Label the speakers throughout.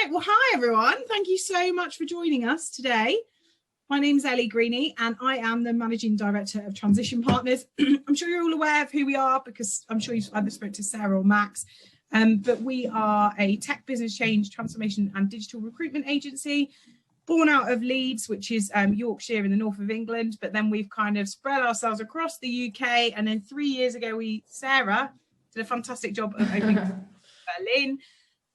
Speaker 1: Great. Well, hi, everyone. Thank you so much for joining us today. My name's Ellie Greeny, and I am the Managing Director of Transition Partners. I'm sure you're all aware of who we are because I'm sure you've either spoken to Sarah or Max, but we are a tech business change, transformation and digital recruitment agency born out of Leeds, which is Yorkshire in the north of England. But then we've kind of spread ourselves across the UK. And then 3 years ago, Sarah did a fantastic job of opening Berlin.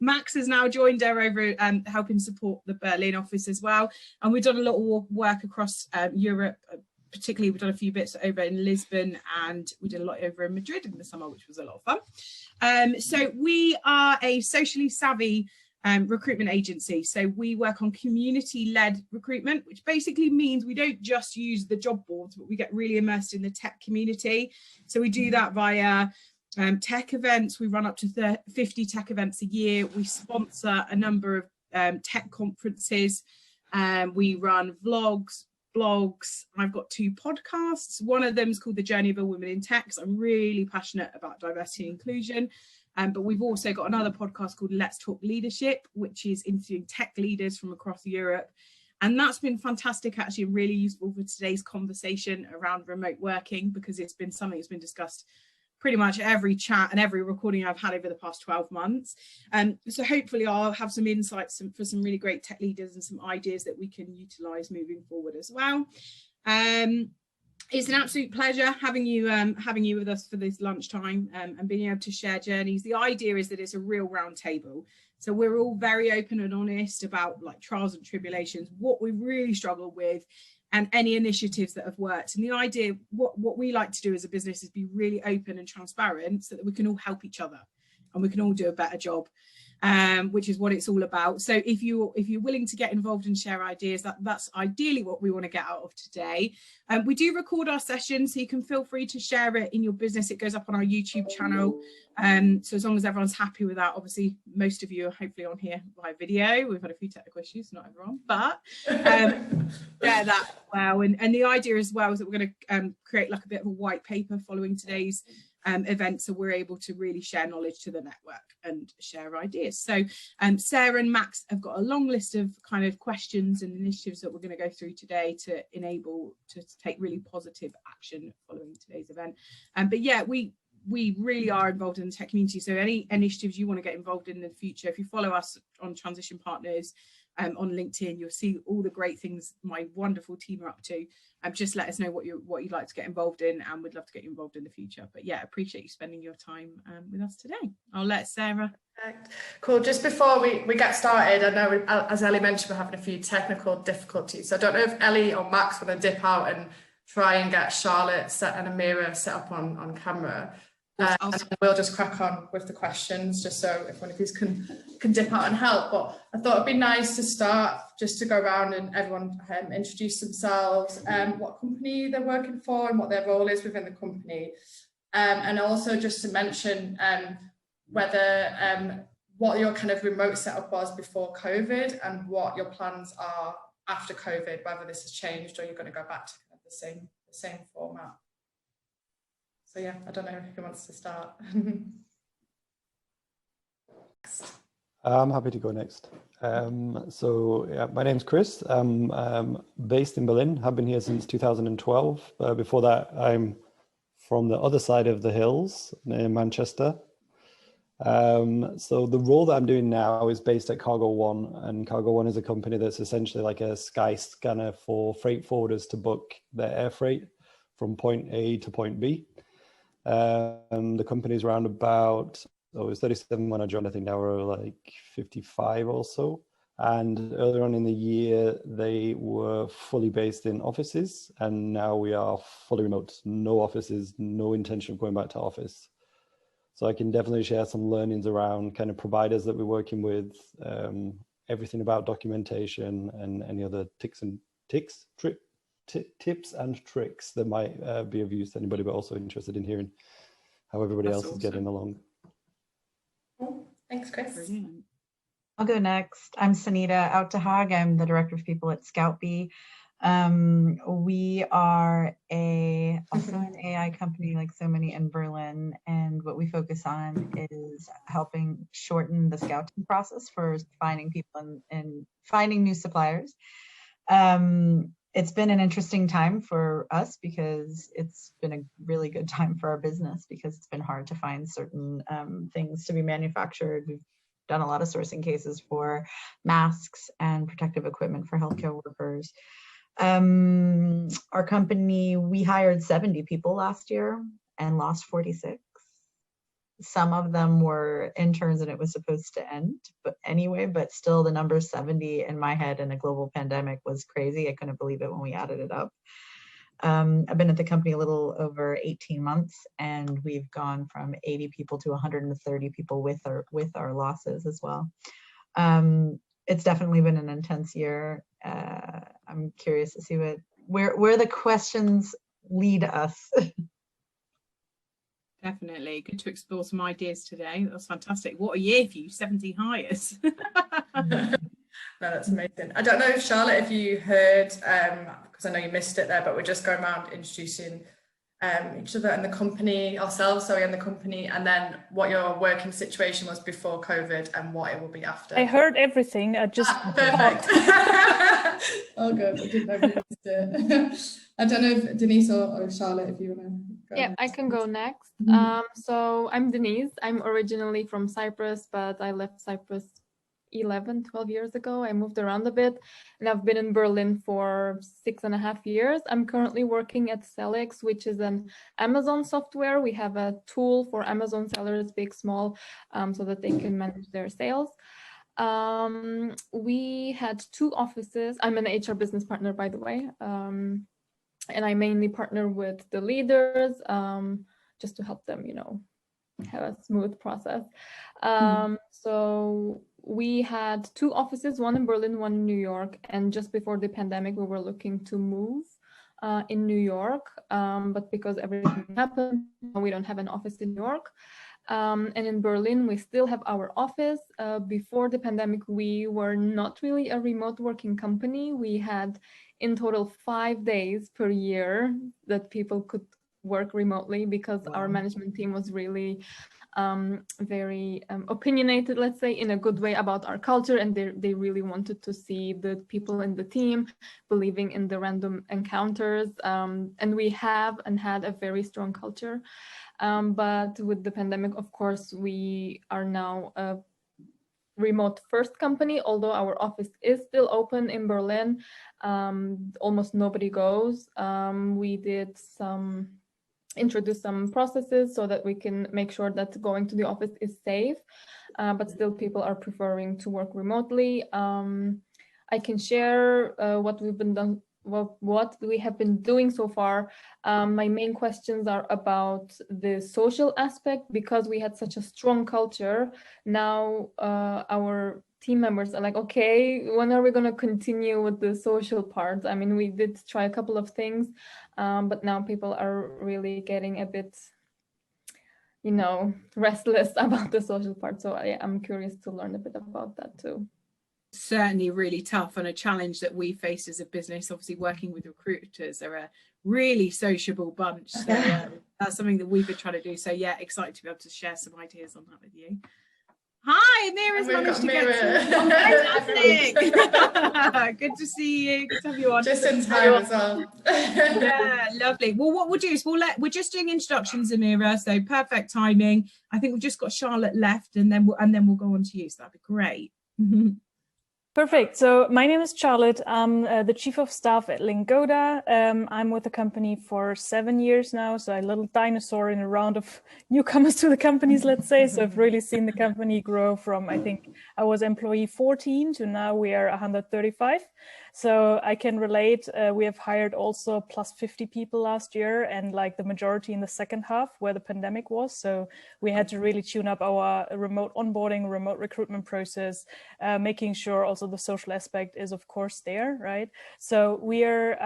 Speaker 1: Max has now joined her over helping support the Berlin office as well. And we've done a lot of work across Europe. Particularly, we've done a few bits over in Lisbon, and we did a lot over in Madrid in the summer, which was a lot of fun. So we are a socially savvy recruitment agency. So we work on community-led recruitment, which basically means we don't just use the job boards, but we get really immersed in the tech community. So we do that via tech events. We run up to 50 tech events a year. We sponsor a number of tech conferences. We run vlogs, blogs. I've got 2 podcasts. One of them is called The Journey of a Woman in Tech. So I'm really passionate about diversity and inclusion. But we've also got another podcast called Let's Talk Leadership, which is interviewing tech leaders from across Europe. And that's been fantastic, actually, and really useful for today's conversation around remote working, because it's been something that's been discussed pretty much every chat and every recording I've had over the past 12 months. So hopefully I'll have some insights for some really great tech leaders and some ideas that we can utilise moving forward as well. It's an absolute pleasure having you with us for this lunchtime and being able to share journeys. The idea is that it's a real round table. So we're all very open and honest about like trials and tribulations, what we really struggle with, and any initiatives that have worked. And the idea, what we like to do as a business is be really open and transparent so that we can all help each other and we can all do a better job, which is what it's all about. So if you're willing to get involved and share ideas, that's ideally what we want to get out of today. We do record our sessions, so you can feel free to share it in your business. It goes up on our YouTube channel. So as long as everyone's happy with that, obviously most of you are hopefully on here by video. We've had a few technical issues, not everyone, but yeah, that well. And the idea as well is that we're going to create like a bit of a white paper following today's event, so we're able to really share knowledge to the network and share ideas. So Sarah and Max have got a long list of kind of questions and initiatives that we're going to go through today to enable to take really positive action following today's event. But yeah, we really are involved in the tech community, so any initiatives you want to get involved in the future, if you follow us on Transition Partners on LinkedIn, you'll see all the great things my wonderful team are up to. Just let us know what you'd like to get involved in, and we'd love to get you involved in the future. But yeah, appreciate you spending your time with us today. I'll let Sarah.
Speaker 2: Cool. Just before we get started, I know as Ellie mentioned, we're having a few technical difficulties. So I don't know if Ellie or Max want to dip out and try and get Charlotte and Amira set up on camera. And we'll just crack on with the questions, just so if one of you can dip out and help. But I thought it'd be nice to start just to go around and everyone introduce themselves, what company they're working for and what their role is within the company, and also just to mention whether what your kind of remote setup was before COVID and what your plans are after COVID, whether this has changed or you're going to go back to kind of the same format. So yeah, I don't know who wants to start.
Speaker 3: I'm happy to go next. So yeah, my name's Chris. I'm based in Berlin. Have been here since 2012. Before that, I'm from the other side of the hills near Manchester. So the role that I'm doing now is based at Cargo One, and Cargo One is a company that's essentially like a sky scanner for freight forwarders to book their air freight from point A to point B. The company's around about, it was 37 when I joined. I think now we're like 55 or so. And earlier on in the year, they were fully based in offices, and now we are fully remote. No offices, no intention of going back to office. So I can definitely share some learnings around kind of providers that we're working with, everything about documentation and any other tips and tricks that might be of use to anybody, but also interested in hearing how everybody else is getting along.
Speaker 2: Cool. Thanks, Chris.
Speaker 4: I'll go next. I'm Sanita Outahag. I'm the Director of People at Scout Bee. We are also an AI company like so many in Berlin, and what we focus on is helping shorten the scouting process for finding people and finding new suppliers. It's been an interesting time for us because it's been a really good time for our business because it's been hard to find certain things to be manufactured. We've done a lot of sourcing cases for masks and protective equipment for healthcare workers. Our company, we hired 70 people last year and lost 46. Some of them were interns and it was supposed to end, but anyway, but still the number 70 in my head in a global pandemic was crazy. I couldn't believe it when we added it up. I've been at the company a little over 18 months and we've gone from 80 people to 130 people with our losses as well. It's definitely been an intense year. I'm curious to see where the questions lead us.
Speaker 1: Definitely good to explore some ideas today. That's fantastic. What a year for you, 70 hires.
Speaker 2: No, that's amazing. I don't know if Charlotte, if you heard, because I know you missed it there, but we're just going around introducing each other and the company, ourselves, sorry, and the company, and then what your working situation was before COVID and what it will be after.
Speaker 5: I heard everything. I just
Speaker 2: perfect. Oh, good. I didn't know if you missed it. I don't know if Denise or Charlotte, if you want to go.
Speaker 6: Yeah, I can go next. So I'm Denise. I'm originally from Cyprus, but I left Cyprus 12 years ago. I moved around a bit and I've been in Berlin for 6.5 years. I'm currently working at Selix, which is an Amazon software. We have a tool for Amazon sellers, big, small, so that they can manage their sales. We had 2 offices. I'm an HR business partner, by the way. And I mainly partner with the leaders just to help them, have a smooth process. So we had 2 offices, one in Berlin, one in New York. And just before the pandemic, we were looking to move in New York. But because everything happened, we don't have an office in New York. And in Berlin, we still have our office. Before the pandemic, we were not really a remote working company. We had in total 5 days per year that people could work remotely because our management team was really very opinionated, let's say, in a good way about our culture, and they really wanted to see the people in the team believing in the random encounters, and we have and had a very strong culture, but with the pandemic, of course, we are now a remote first company, although our office is still open in Berlin. Almost nobody goes. We did introduce some processes so that we can make sure that going to the office is safe, but still people are preferring to work remotely. I can share what we have been doing so far. My main questions are about the social aspect, because we had such a strong culture. Now our team members are like, okay, when are we going to continue with the social part? I mean, we did try a couple of things, but now people are really getting a bit, restless about the social part. So I'm curious to learn a bit about that too.
Speaker 1: Certainly really tough, and a challenge that we face as a business. Obviously, working with recruiters, they're a really sociable bunch. So that's something that we've been trying to do. So yeah, excited to be able to share some ideas on that with you. Hi, Mira's managed to get to. Fantastic. Good to see you. Good to have you on.
Speaker 2: Just in time as well.
Speaker 1: Yeah, lovely. Well, what we'll do is we're just doing introductions, Amira. So perfect timing. I think we've just got Charlotte left, and then we'll go on to you. So that'd be great.
Speaker 5: Perfect. So my name is Charlotte. I'm the Chief of Staff at Lingoda. I'm with the company for 7 years now. So a little dinosaur in a round of newcomers to the companies, let's say. So I've really seen the company grow from, I think I was employee 14 to now we are 135. So I can relate. We have hired also plus 50 people last year, and like the majority in the second half where the pandemic was. So we had to really tune up our remote onboarding, remote recruitment process, making sure also the social aspect is of course there, right? So we are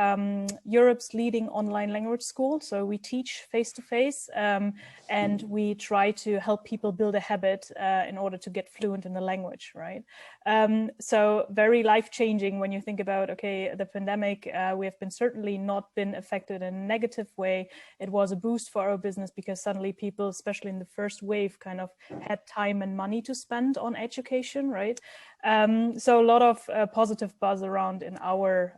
Speaker 5: Europe's leading online language school. So we teach face-to-face, and we try to help people build a habit in order to get fluent in the language, right? So very life-changing when you think about about, okay, the pandemic, we have been certainly not been affected in a negative way. It was a boost for our business because suddenly people, especially in the first wave, kind of had time and money to spend on education, right? So a lot of positive buzz around in our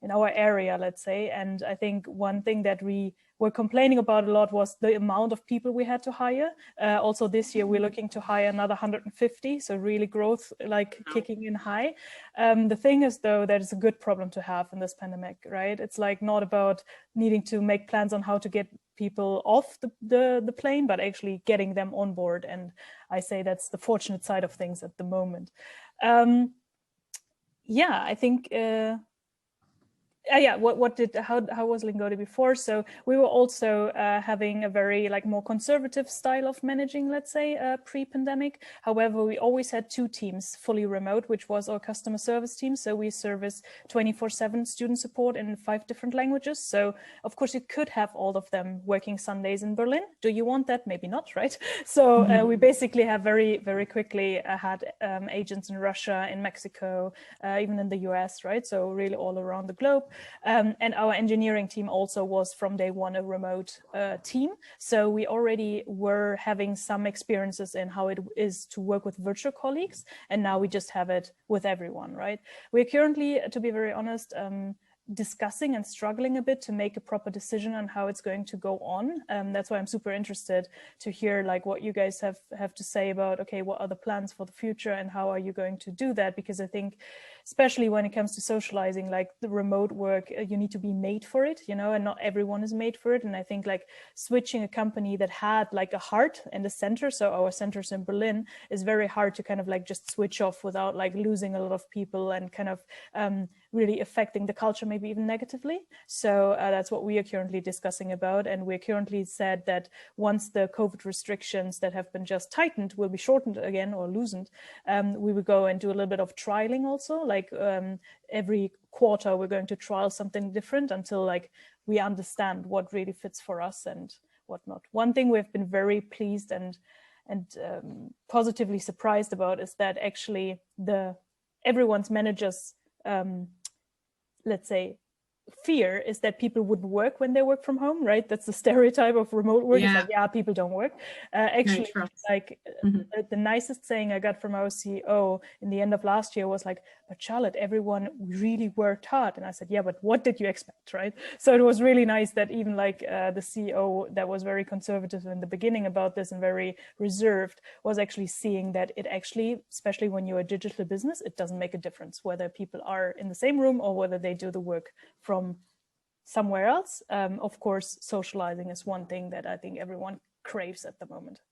Speaker 5: area, let's say. And I think one thing that we were complaining about a lot was the amount of people we had to hire. Also this year, we're looking to hire another 150. So really growth, like kicking in high. The thing is, though, that it's a good problem to have in this pandemic, right? It's like not about needing to make plans on how to get people off the plane, but actually getting them on board. And I say that's the fortunate side of things at the moment. Yeah, I think... how was Lingodi before? So we were also having a very more conservative style of managing, let's say, pre-pandemic. However, we always had two teams fully remote, which was our customer service team. So we service 24/7 student support in 5 different languages. So of course you could have all of them working Sundays in Berlin. Do you want that? Maybe not, right? So we basically have very, very quickly had agents in Russia, in Mexico, even in the US, right? So really all around the globe. And our engineering team also was from day one a remote team. So we already were having some experiences in how it is to work with virtual colleagues. And now we just have it with everyone, right? We're currently, to be very honest, discussing and struggling a bit to make a proper decision on how it's going to go on. That's why I'm super interested to hear what you guys have to say about, okay, what are the plans for the future and how are you going to do that? Because I think, especially when it comes to socializing, the remote work, you need to be made for it, and not everyone is made for it. And I think switching a company that had a heart and a center, so our centers in Berlin, is very hard to kind of just switch off without losing a lot of people and kind of really affecting the culture, maybe even negatively. So that's what we are currently discussing about. And we're currently said that once the COVID restrictions that have been just tightened will be shortened again or loosened, we will go and do a little bit of trialing also. Every quarter, we're going to trial something different until we understand what really fits for us and whatnot. One thing we've been very pleased and positively surprised about is that actually everyone's managers, let's say, fear is that people wouldn't work when they work from home, right? That's the stereotype of remote work.
Speaker 1: Yeah.
Speaker 5: It's people don't work. Actually, the nicest saying I got from our CEO in the end of last year was but Charlotte, everyone really worked hard. And I said, yeah, but what did you expect, right? So it was really nice that even the CEO that was very conservative in the beginning about this and very reserved was actually seeing that it actually, especially when you're a digital business, it doesn't make a difference whether people are in the same room or whether they do the work from somewhere else. Of course, socializing is one thing that I think everyone craves at the moment.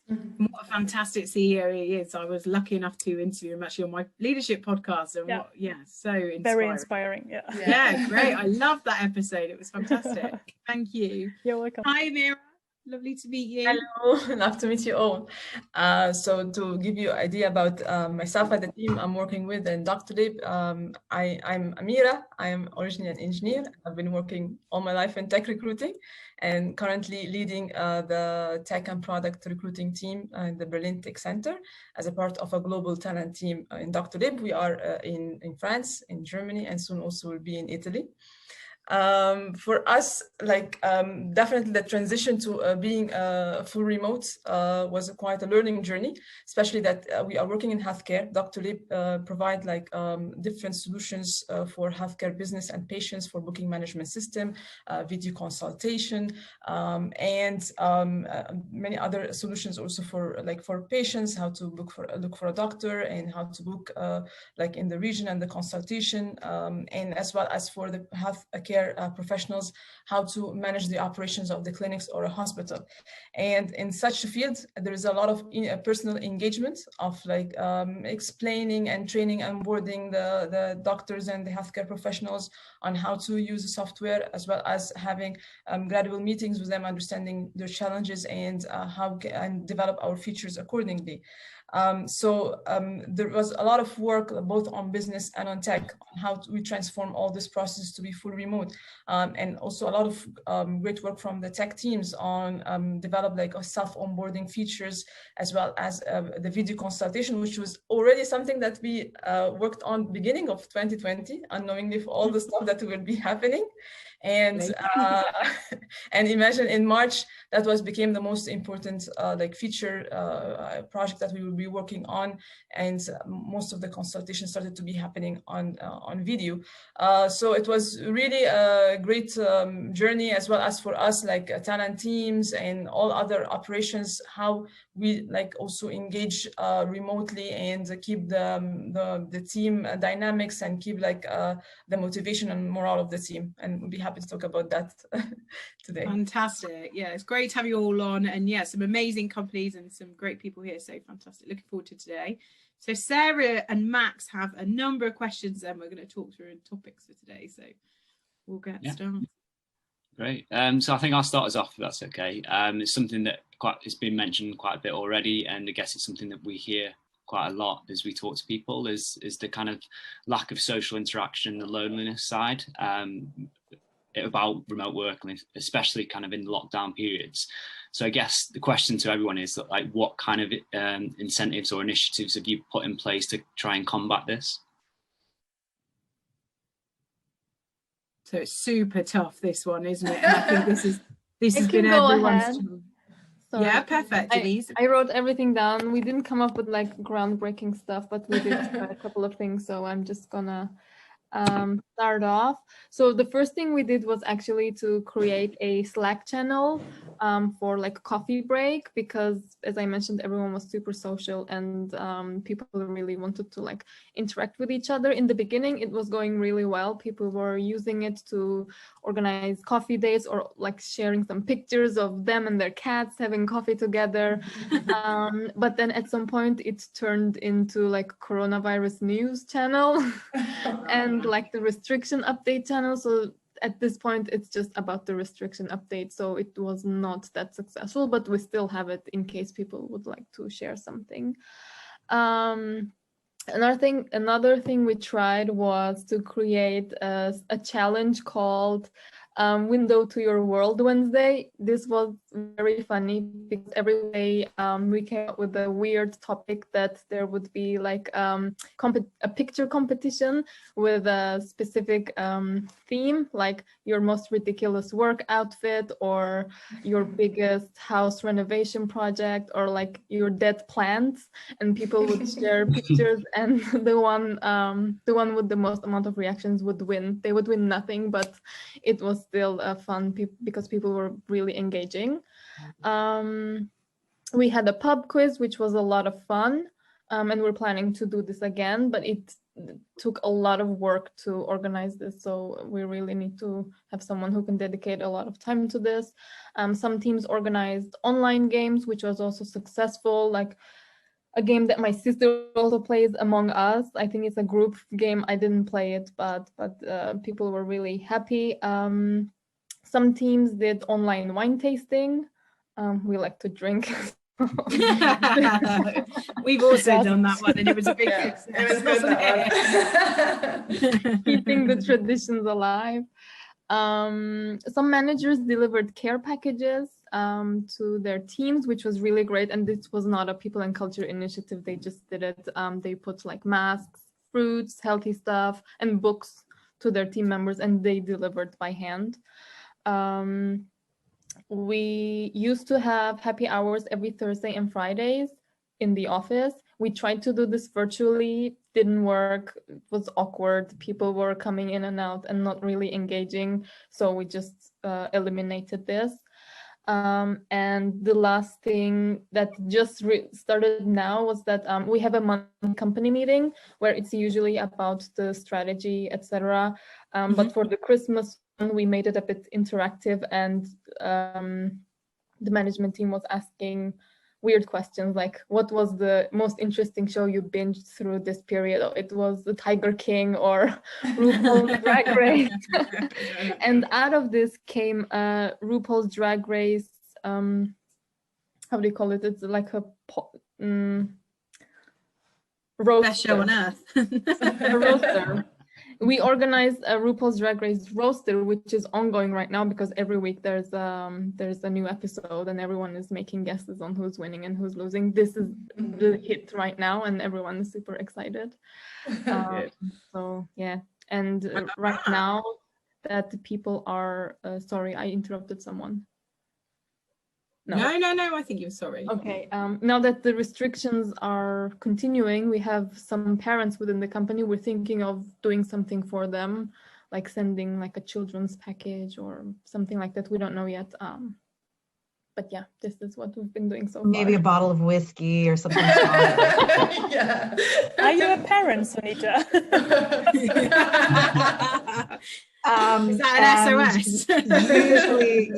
Speaker 1: What a fantastic CEO he is. I was lucky enough to interview him actually on my leadership podcast. And so inspiring.
Speaker 5: Very inspiring.
Speaker 1: Yeah, great. I loved that episode. It was fantastic. Thank you.
Speaker 5: You're welcome.
Speaker 1: Hi, Mira. Lovely to meet you.
Speaker 7: Hello, love to meet you all. So to give you an idea about myself and the team I'm working with in Doctolib, I'm Amira. I am originally an engineer. I've been working all my life in tech recruiting and currently leading the tech and product recruiting team in the Berlin Tech Center as a part of a global talent team in Doctolib. We are in France, in Germany, and soon also will be in Italy. For us, definitely the transition to being full remote was quite a learning journey, especially that we are working in healthcare. Doctolib provide different solutions for healthcare business and patients for booking management system, video consultation, and many other solutions also for patients, how to look for a doctor and how to book in the region and the consultation, and as well as for the healthcare professionals, how to manage the operations of the clinics or a hospital. And in such a field, there is a lot of personal engagement of explaining and training and onboarding the doctors and the healthcare professionals on how to use the software, as well as having gradual meetings with them, understanding their challenges and how and develop our features accordingly. There was a lot of work both on business and on tech, on how we transform all this process to be full remote, and also a lot of great work from the tech teams on develop like a self-onboarding features, as well as the video consultation, which was already something that we worked on beginning of 2020, unknowingly for all the stuff that will be happening. And and imagine in March that became the most important like feature project that we will be working on, and most of the consultation started to be happening on video. So it was really a great journey, as well as for us like talent teams and all other operations, how we like also engage remotely and keep the team dynamics and keep like the motivation and morale of the team. And we'll be happy to talk about that today.
Speaker 1: Fantastic. Yeah, it's great to have you all on, and yeah, some amazing companies and some great people here. So fantastic. Looking forward to today. So Sarah and Max have a number of questions and we're going to talk through topics for today. So we'll get started.
Speaker 8: Great. So I think I'll start us off, if that's okay. It's something that it's been mentioned quite a bit already, and I guess it's something that we hear quite a lot as we talk to people is the kind of lack of social interaction, the loneliness side about remote work, and especially kind of in lockdown periods. So I guess the question to everyone is that, like, what kind of incentives or initiatives have you put in place to try and combat this?
Speaker 1: So it's super tough, this one, isn't it? And I think this has been
Speaker 6: go
Speaker 1: everyone's
Speaker 6: ahead.
Speaker 1: Sorry. Yeah, perfect.
Speaker 6: I wrote everything down. We didn't come up with like groundbreaking stuff, but we did a couple of things. So I'm just gonna start off. So the first thing we did was actually to create a Slack channel for like coffee break, because as I mentioned, everyone was super social and people really wanted to like interact with each other. In the beginning, it was going really well. People were using it to organize coffee dates or like sharing some pictures of them and their cats having coffee together. But then at some point it turned into like coronavirus news channel and like the restriction update channel. So at this point it's just about the restriction update, so it was not that successful, but we still have it in case people would like to share something. Another thing we tried was to create a challenge called Window to Your World Wednesday. This was very funny because every day we came up with a weird topic that there would be like a picture competition with a specific theme, like your most ridiculous work outfit or your biggest house renovation project or like your dead plants, and people would share pictures, and the one with the most amount of reactions would win. They would win nothing, but it was still fun because people were really engaging. We had a pub quiz, which was a lot of fun, and we're planning to do this again, but it took a lot of work to organize this, so we really need to have someone who can dedicate a lot of time to this. Some teams organized online games, which was also successful, like a game that my sister also plays, Among Us. I think it's a group game. I didn't play it, but people were really happy. Some teams did online wine tasting. We like to drink.
Speaker 1: We've also done that one, and it was a big
Speaker 2: success. It was good.
Speaker 6: Keeping the traditions alive. Some managers delivered care packages to their teams, which was really great. And this was not a people and culture initiative. They just did it. They put like masks, fruits, healthy stuff, and books to their team members, and they delivered by hand. We used to have happy hours every Thursday and Fridays in the office. We tried to do this virtually, didn't work, it was awkward. People were coming in and out and not really engaging. So we just eliminated this. And the last thing that just started now was that we have a monthly company meeting where it's usually about the strategy, etc. But for the Christmas one, we made it a bit interactive, and the management team was asking weird questions like, what was the most interesting show you binged through this period? It was The Tiger King or RuPaul's Drag Race. And out of this came RuPaul's Drag Race, how do you call it? It's like a
Speaker 1: Best show on earth.
Speaker 6: A roaster. We organized a RuPaul's Drag Race roaster, which is ongoing right now because every week there's a new episode and everyone is making guesses on who's winning and who's losing. This is the hit right now and everyone is super excited. So yeah, and right now that people are sorry, I interrupted someone.
Speaker 1: No, I think you're sorry.
Speaker 6: Okay, now that the restrictions are continuing, we have some parents within the company. We're thinking of doing something for them, like sending like a children's package or something like that. We don't know yet. But yeah, this is what we've been doing so far.
Speaker 4: Maybe a bottle of whiskey or something stronger.
Speaker 2: Yeah.
Speaker 5: Are you a parent, Sunita?
Speaker 1: Is that an SOS?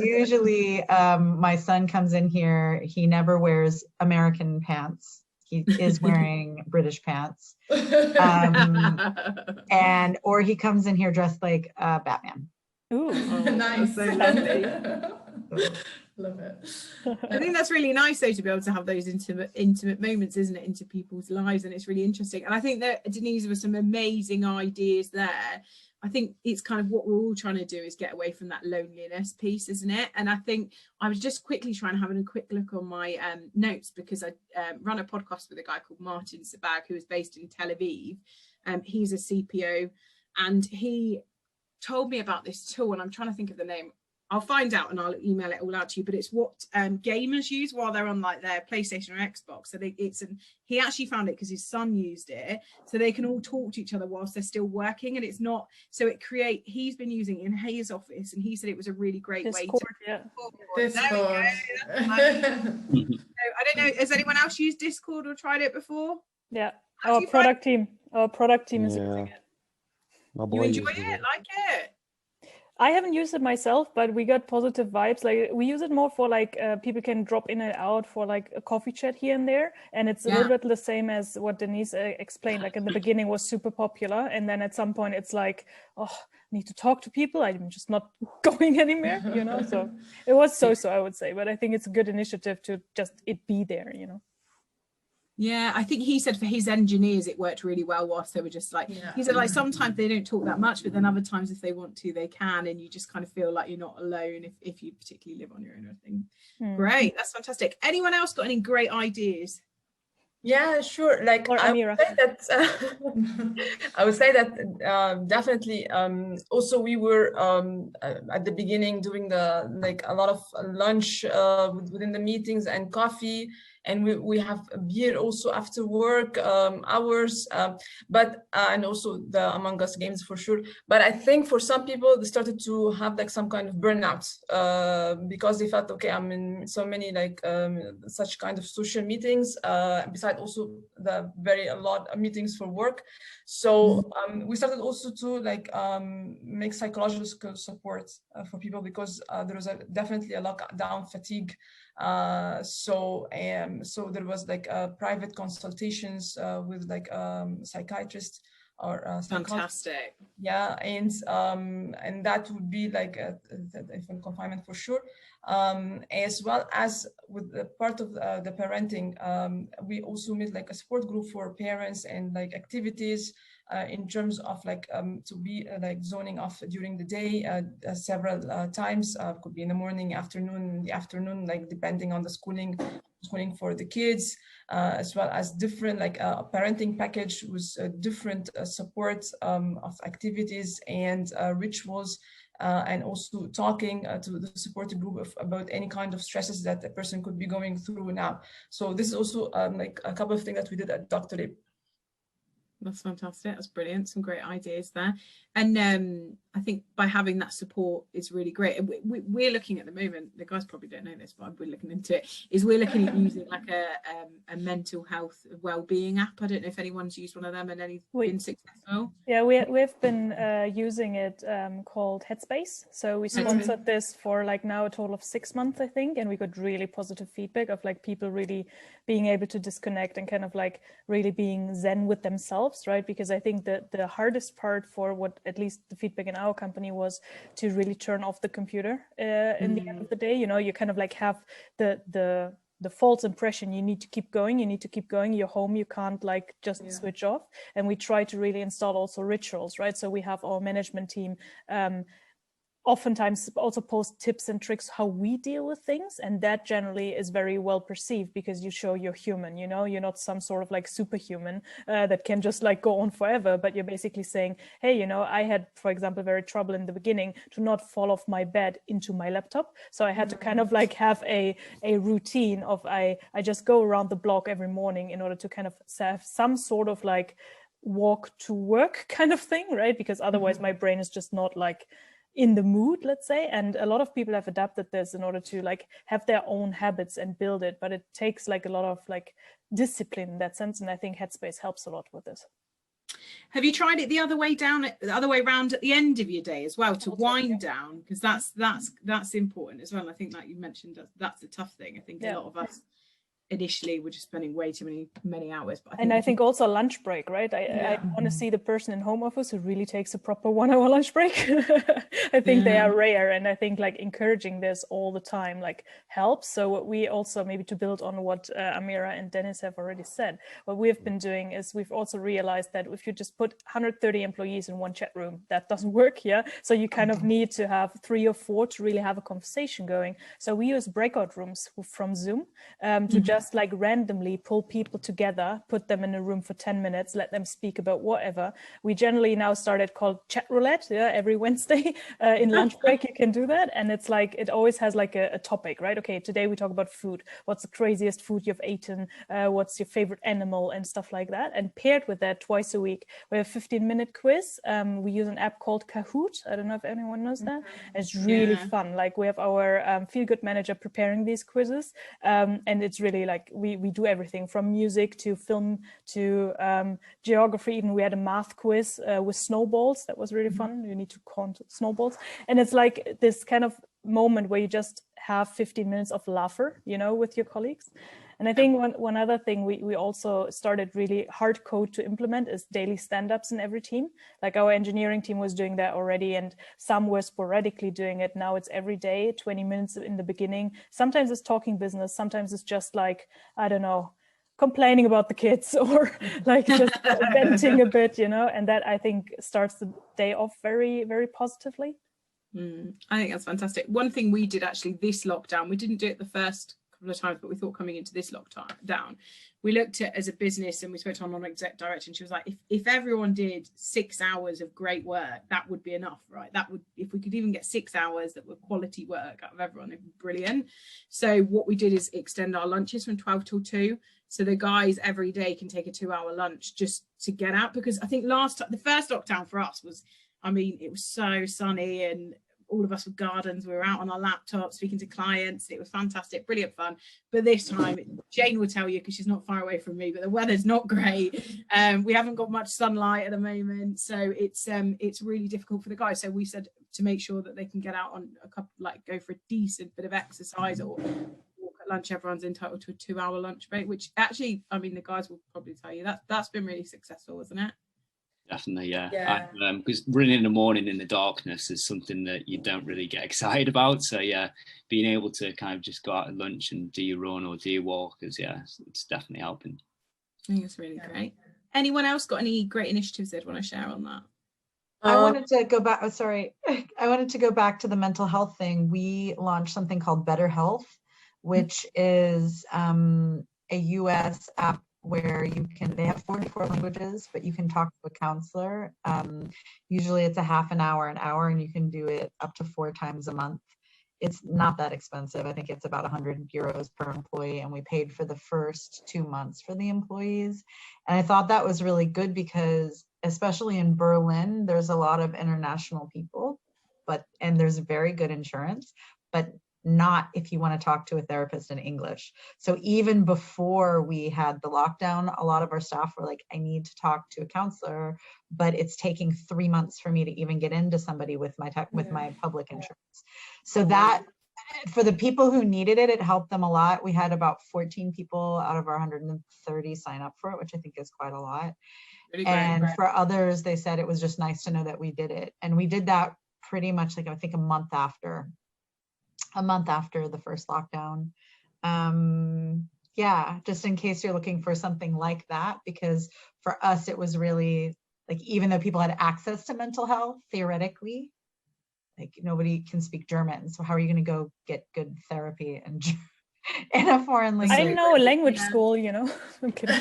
Speaker 4: Usually, my son comes in here. He never wears American pants. He is wearing British pants, or he comes in here dressed like Batman.
Speaker 5: Ooh,
Speaker 2: Nice.
Speaker 1: So
Speaker 2: Love it.
Speaker 1: I think that's really nice though, to be able to have those intimate moments, isn't it, into people's lives, and it's really interesting. And I think that Denise was some amazing ideas there. I think it's kind of what we're all trying to do is get away from that loneliness piece, isn't it? And I think I was just quickly trying to have a quick look on my notes, because I run a podcast with a guy called Martin Sabag, who is based in Tel Aviv. He's a CPO, and he told me about this tool, and I'm trying to think of the name. I'll find out and I'll email it all out to you, but it's what gamers use while they're on like their PlayStation or Xbox. So he actually found it because his son used it, so they can all talk to each other whilst they're still working, and it's not, so he's been using it in his office, and he said it was a really great
Speaker 5: Discord,
Speaker 1: way to
Speaker 2: Discord.
Speaker 1: I don't know, has anyone else used Discord or tried it before?
Speaker 5: Yeah, our product team is using it.
Speaker 3: My
Speaker 1: You
Speaker 3: boy
Speaker 1: enjoy
Speaker 3: uses
Speaker 1: it, like it?
Speaker 5: I haven't used it myself, but we got positive vibes. Like, we use it more for like people can drop in and out for like a coffee chat here and there, and it's a little bit the same as what Denise explained. Like in the beginning was super popular, and then at some point it's like, oh, I need to talk to people. I'm just not going anywhere, you know. So it was so I would say, but I think it's a good initiative to just it be there, you know.
Speaker 1: Yeah, I think he said for his engineers it worked really well whilst they were just like, he said like sometimes they don't talk that much, but then other times if they want to they can, and you just kind of feel like you're not alone if you particularly live on your own or anything. Great, that's fantastic. Anyone else got any great ideas?
Speaker 7: Yeah, sure. Like
Speaker 5: Or Amira.
Speaker 7: I would say that definitely. Also, we were at the beginning doing a lot of lunch within the meetings and coffee, and we have a beer also after work hours. But and also the Among Us games for sure. But I think for some people they started to have like some kind of burnout because they felt, okay, I'm in so many like such kind of social meetings. Besides also a lot of meetings for work. So we started also to like make psychological support for people, because there was definitely a lockdown fatigue. So there was like private consultations with like psychiatrists or
Speaker 1: fantastic.
Speaker 7: Yeah, and that would be like a confinement for sure. As well as with the part of the parenting, we also made like a support group for parents and like activities in terms of like to be like zoning off during the day several times. Could be in the morning, afternoon, the afternoon, like depending on the schooling for the kids, as well as different like a parenting package with different support of activities and rituals. And also talking to the support group about any kind of stresses that a person could be going through now. So this is also like a couple of things that we did at Dr. Lib.
Speaker 1: That's fantastic. That's brilliant. Some great ideas there. And I think by having that support is really great. And we're looking at the moment, the guys probably don't know this, but we're looking into it, is we're looking at using like a mental health well-being app. I don't know if anyone's used one of them and any been successful.
Speaker 5: Yeah, we've been using it called Headspace. So we sponsored this for like now a total of 6 months, I think. And we got really positive feedback of like people really being able to disconnect and kind of like really being zen with themselves, right? Because I think that the hardest part for what at least the feedback in our company was to really turn off the computer in the end of the day. You know, you kind of like have the the false impression you need to keep going, you're home, you can't like just switch off. And we try to really install also rituals, right? So we have our management team oftentimes also post tips and tricks how we deal with things, and that generally is very well perceived because you show you're human, you know, you're not some sort of like superhuman that can just like go on forever, but you're basically saying, hey, you know, I had, for example, very trouble in the beginning to not fall off my bed into my laptop, so I had to kind of like have a routine of I just go around the block every morning in order to kind of have some sort of like walk to work kind of thing, right? Because otherwise my brain is just not like in the mood, let's say. And a lot of people have adapted this in order to like have their own habits and build it, but it takes like a lot of like discipline in that sense, and I think Headspace helps a lot with this.
Speaker 1: Have you tried it the other way around at the end of your day as well, to wind down? Because that's important as well. I think, like you mentioned, that's the tough thing. I think a lot of us initially we're just spending way too many hours. But I think
Speaker 5: also lunch break, right? I want to see the person in home office who really takes a proper 1 hour lunch break. I think they are rare, and I think like encouraging this all the time like helps. So what we also, maybe to build on what Amira and Dennis have already said, what we've been doing is we've also realized that if you just put 130 employees in one chat room, that doesn't work. So you kind of need to have 3 or 4 to really have a conversation going. So we use breakout rooms from Zoom to just like randomly pull people together, put them in a room for 10 minutes, let them speak about whatever. We generally now started called chat roulette. Every Wednesday in lunch break you can do that, and it's like it always has like a topic, right? Okay, today we talk about food. What's the craziest food you've eaten? What's your favorite animal, and stuff like that. And paired with that, twice a week we have a 15-minute quiz. We use an app called Kahoot. I don't know if anyone knows that. It's really fun. Like we have our feel good manager preparing these quizzes, and it's really like we do everything from music to film to geography. Even we had a math quiz with snowballs. That was really fun. You need to count snowballs, and it's like this kind of moment where you just have 15 minutes of laughter, you know, with your colleagues. And I think one other thing we also started really hard code to implement is daily stand-ups in every team. Like our engineering team was doing that already, and some were sporadically doing it. Now it's every day, 20 minutes in the beginning. Sometimes it's talking business. Sometimes it's just like, I don't know, complaining about the kids or like just venting a bit, you know, and that I think starts the day off very, very positively.
Speaker 1: I think that's fantastic. One thing we did actually this lockdown, we didn't do it the first couple of times, but we thought coming into this lockdown, we looked at as a business and we spoke to our non-exec director, and she was like, if everyone did 6 hours of great work, that would be enough, right? That would, if we could even get 6 hours that were quality work out of everyone, it'd be brilliant. So what we did is extend our lunches from 12 till 2. So the guys every day can take a 2-hour lunch just to get out, because I think the first lockdown for us was, I mean, it was so sunny and all of us with gardens. We were out on our laptops speaking to clients. It was fantastic, brilliant fun. But this time, Jane will tell you, because she's not far away from me, but the weather's not great. We haven't got much sunlight at the moment, so it's really difficult for the guys. So we said to make sure that they can get out on a couple, like go for a decent bit of exercise or walk at lunch. Everyone's entitled to a 2-hour lunch break, which actually, I mean, the guys will probably tell you that's been really successful, isn't it?
Speaker 8: Definitely, yeah. Because running in the morning in the darkness is something that you don't really get excited about. So yeah, being able to kind of just go out at lunch and do your run or do your walk is, it's definitely helping.
Speaker 1: I think it's really great. Anyone else got any great initiatives they'd want to share on that?
Speaker 4: I wanted to go back. I wanted to go back to the mental health thing. We launched something called Better Health, which is a US app where they have 44 languages, but you can talk to a counselor. Usually it's a half an hour, and you can do it up to 4 times a month. It's not that expensive. I think it's about 100 euros per employee, and we paid for the first 2 months for the employees. And I thought that was really good because, especially in Berlin, there's a lot of international people, and there's very good insurance, but not if you want to talk to a therapist in English. So even before we had the lockdown, a lot of our staff were like, I need to talk to a counselor, but it's taking 3 months for me to even get into somebody with my public insurance. So that, for the people who needed it, it helped them a lot. We had about 14 people out of our 130 sign up for it, which I think is quite a lot. Really great, and for others, they said it was just nice to know that we did it. And we did that pretty much like, I think, a month after the first lockdown. Yeah, just in case you're looking for something like that, because for us, it was really like, even though people had access to mental health, theoretically, like nobody can speak German. So how are you going to go get good therapy in a foreign language?
Speaker 5: I know language school, you know. I'm kidding.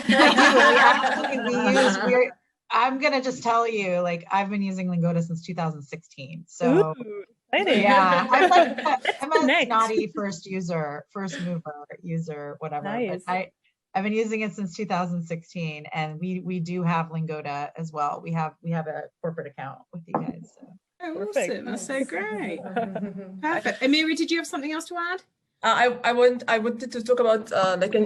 Speaker 4: I'm going to just tell you, like, I've been using Lingoda since 2016. So
Speaker 5: Ooh,
Speaker 4: yeah, I'm like, I'm a
Speaker 5: next.
Speaker 4: snotty first mover user, whatever.
Speaker 5: Nice.
Speaker 4: But I've been using it since 2016, and we do have Lingoda as well. We have a corporate account with you guys. So.
Speaker 1: Oh, awesome! That's so great. Perfect. Amira, did you have something else to add?
Speaker 7: I wanted to talk about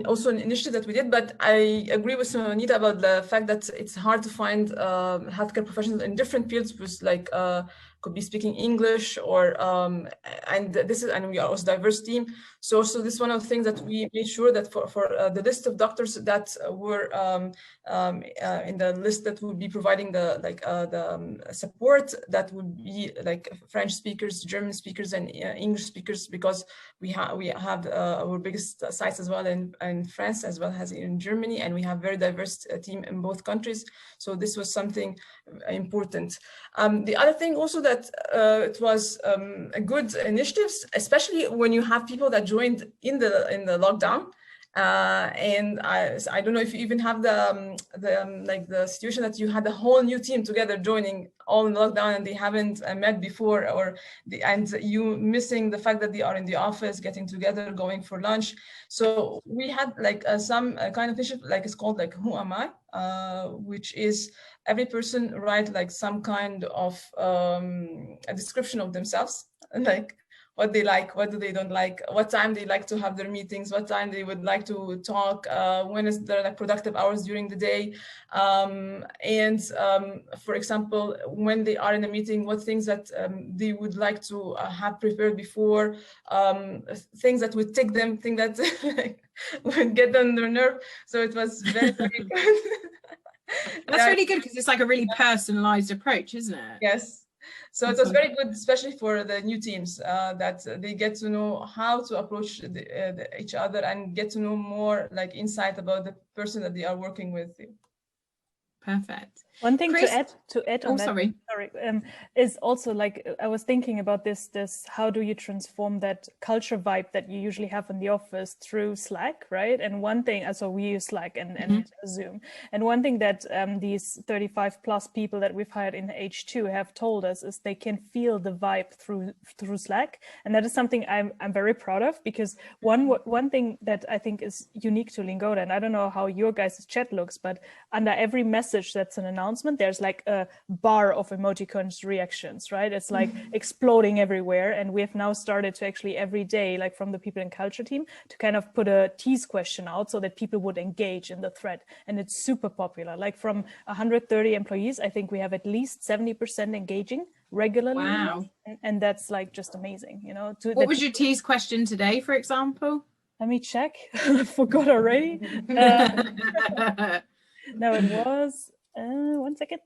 Speaker 7: also an initiative that we did, but I agree with Anita about the fact that it's hard to find healthcare professionals in different fields with could be speaking English or and we are also a diverse team. So this is one of the things that we made sure that for the list of doctors that were in the list that would be providing the support, that would be like French speakers, German speakers, and English speakers, because we have our biggest sites as well in France as well as in Germany, and we have very diverse team in both countries. So this was something important. The other thing also that it was a good initiative, especially when you have people that joined in the lockdown. And I don't know if you even have the situation that you had a whole new team together joining all in lockdown and they haven't met before, and you missing the fact that they are in the office getting together, going for lunch. So we had some kind of initiative, like it's called Who Am I, which is every person write some kind of a description of themselves, like what they like, what do they don't like, what time they like to have their meetings, what time they would like to talk, when is their productive hours during the day, for example, when they are in a meeting, what things that they would like to have prepared before, things that would tick them, things that would get on their nerve. So it was very, very good.
Speaker 1: That's really good because it's like a really personalized approach, isn't it?
Speaker 7: Yes. So it was very good, especially for the new teams, that they get to know how to approach each other and get to know more insight about the person that they are working with.
Speaker 1: Perfect.
Speaker 5: One thing
Speaker 1: Chris,
Speaker 5: to add on that, sorry, is also I was thinking about this how do you transform that culture vibe that you usually have in the office through Slack, right? And one thing, so we use Slack and Zoom, and one thing that these 35 plus people that we've hired in H2 have told us is they can feel the vibe through Slack, and that is something I'm very proud of, because one thing that I think is unique to Lingoda, and I don't know how your guys' chat looks, but under every message that's an announcement, there's a bar of emoticons reactions, right? It's exploding everywhere. And we have now started to actually every day, from the people and culture team, to kind of put a tease question out so that people would engage in the thread. And it's super popular. From 130 employees, I think we have at least 70% engaging regularly.
Speaker 1: Wow.
Speaker 5: And that's just amazing,
Speaker 1: What was your tease question today, for example?
Speaker 5: Let me check. I forgot already. No, it was, one second.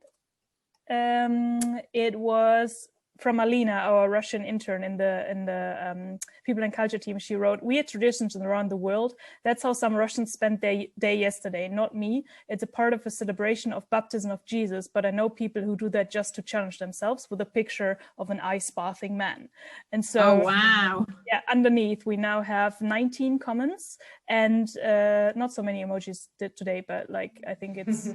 Speaker 5: It was from Alina, our Russian intern in the people and culture team. She wrote, "We had traditions around the world. That's how some Russians spent their day yesterday. Not me. It's a part of a celebration of baptism of Jesus, but I know people who do that just to challenge themselves," with a picture of an ice bathing man. And so,
Speaker 1: oh, wow.
Speaker 5: Yeah, underneath we now have 19 comments and not so many emojis today, but I think it's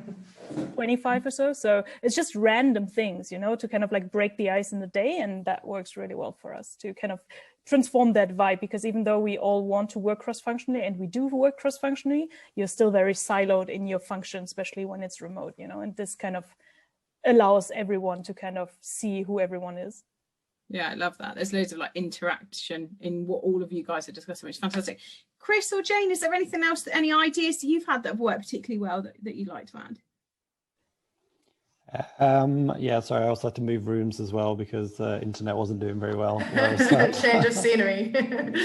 Speaker 5: 25 or so. So it's just random things, to kind of break the ice in the day, and that works really well for us to kind of transform that vibe, because even though we all want to work cross-functionally, and we do work cross-functionally, you're still very siloed in your function, especially when it's remote, and this kind of allows everyone to kind of see who everyone is.
Speaker 1: Yeah, I love that. There's loads of interaction in what all of you guys are discussing, which is fantastic. Chris or Jane, is there anything else, any ideas that you've had that have worked particularly well that you'd like to add?
Speaker 3: Yeah, sorry, I also had to move rooms as well because internet wasn't doing very well.
Speaker 2: Change of scenery.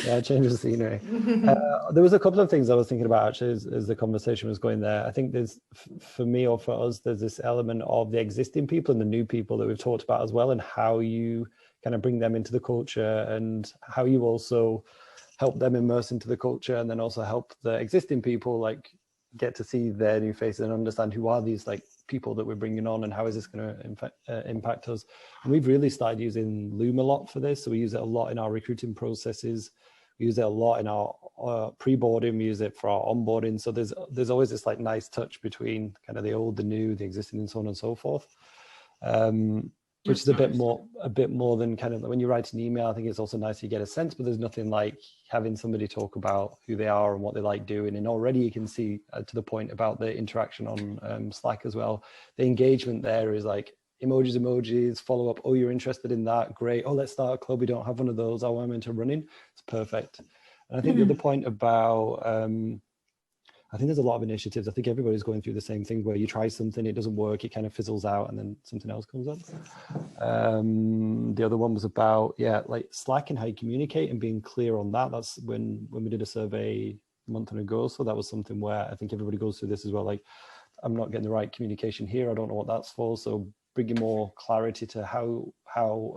Speaker 3: Yeah, change of scenery. There was a couple of things I was thinking about actually as the conversation was going there. I think there's, for me or for us, there's this element of the existing people and the new people that we've talked about as well, and how you kind of bring them into the culture, and how you also help them immerse into the culture, and then also help the existing people like get to see their new faces and understand who are these like people that we're bringing on and how is this going to impact us. And we've really started using Loom a lot for this. So we use it a lot in our recruiting processes. We use it a lot in our pre-boarding. We use it for our onboarding. So there's always this like nice touch between kind of the old, the new, the existing, and so on and so forth. Which is a bit more than kind of when you write an email. I think it's also nice you get a sense, but there's nothing like having somebody talk about who they are and what they like doing. And already you can see to the point about the interaction on Slack as well. The engagement there is like emojis, follow up. Oh, you're interested in that? Great. Oh, let's start a club. We don't have one of those. Oh, I'm into running. It's perfect. And I think the other point about, I think there's a lot of initiatives. I think everybody's going through the same thing where you try something, it doesn't work, it kind of fizzles out, and then something else comes up. The other one was about, like Slack and how you communicate and being clear on that. That's when we did a survey a month ago. So that was something where I think everybody goes through this as well. Like, I'm not getting the right communication here. I don't know what that's for. So bringing more clarity to how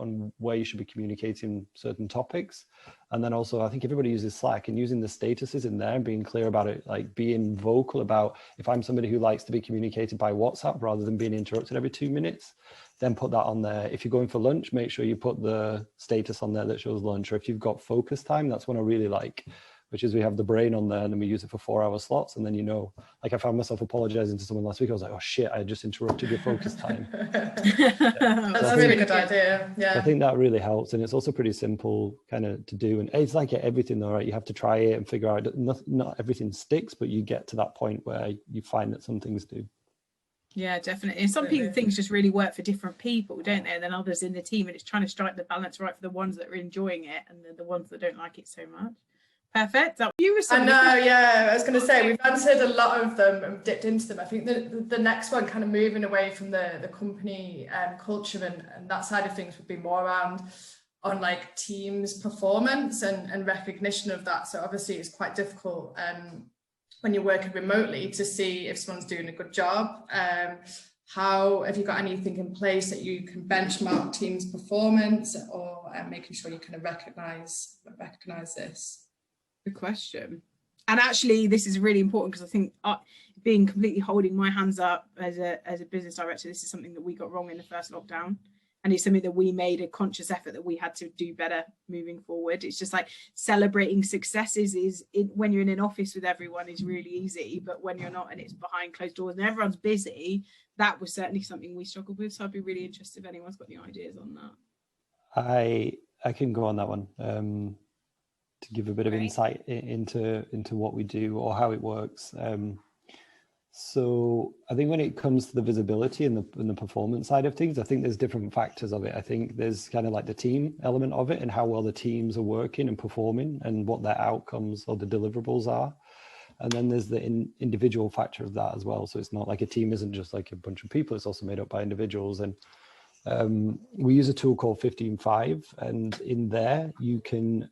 Speaker 3: and where you should be communicating certain topics. And then also, I think everybody uses Slack, and using the statuses in there and being clear about it, like being vocal about, if I'm somebody who likes to be communicated by WhatsApp rather than being interrupted every 2 minutes, then put that on there. If you're going for lunch, make sure you put the status on there that shows lunch. Or if you've got focus time, that's one I really like, which is we have the brain on there and then we use it for 4-hour slots. And then, you know, like I found myself apologizing to someone last week. I was like, oh shit, I just interrupted your focus time.
Speaker 2: That's a really good idea. Yeah.
Speaker 3: I think that really helps. And it's also pretty simple kind of to do. And it's like everything though, right? You have to try it and figure out, not everything sticks, but you get to that point where you find that some things do.
Speaker 1: Yeah, definitely. And some people, things just really work for different people, don't they? And then others in the team, and it's trying to strike the balance right for the ones that are enjoying it and the ones that don't like it so much. Perfect. You were
Speaker 2: I know, yeah. I was going to say, we've answered a lot of them and dipped into them. I think the next one, kind of moving away from the company culture and that side of things, would be more around on like teams' performance and recognition of that. So obviously it's quite difficult when you're working remotely to see if someone's doing a good job. How have you got anything in place that you can benchmark teams' performance, or making sure you kind of recognize this?
Speaker 1: Good question. And actually, this is really important because I think being completely holding my hands up as a business director, this is something that we got wrong in the first lockdown. And it's something that we made a conscious effort that we had to do better moving forward. It's just like celebrating successes when you're in an office with everyone is really easy, but when you're not and it's behind closed doors and everyone's busy, that was certainly something we struggled with. So I'd be really interested if anyone's got any ideas on that.
Speaker 3: I can go on that one. To give a bit of insight into what we do or how it works. So I think when it comes to the visibility and the performance side of things, I think there's different factors of it. I think there's kind of like the team element of it and how well the teams are working and performing and what their outcomes or the deliverables are. And then there's the individual factor of that as well. So it's not like a team isn't just like a bunch of people, it's also made up by individuals. And we use a tool called 15-5, and in there you can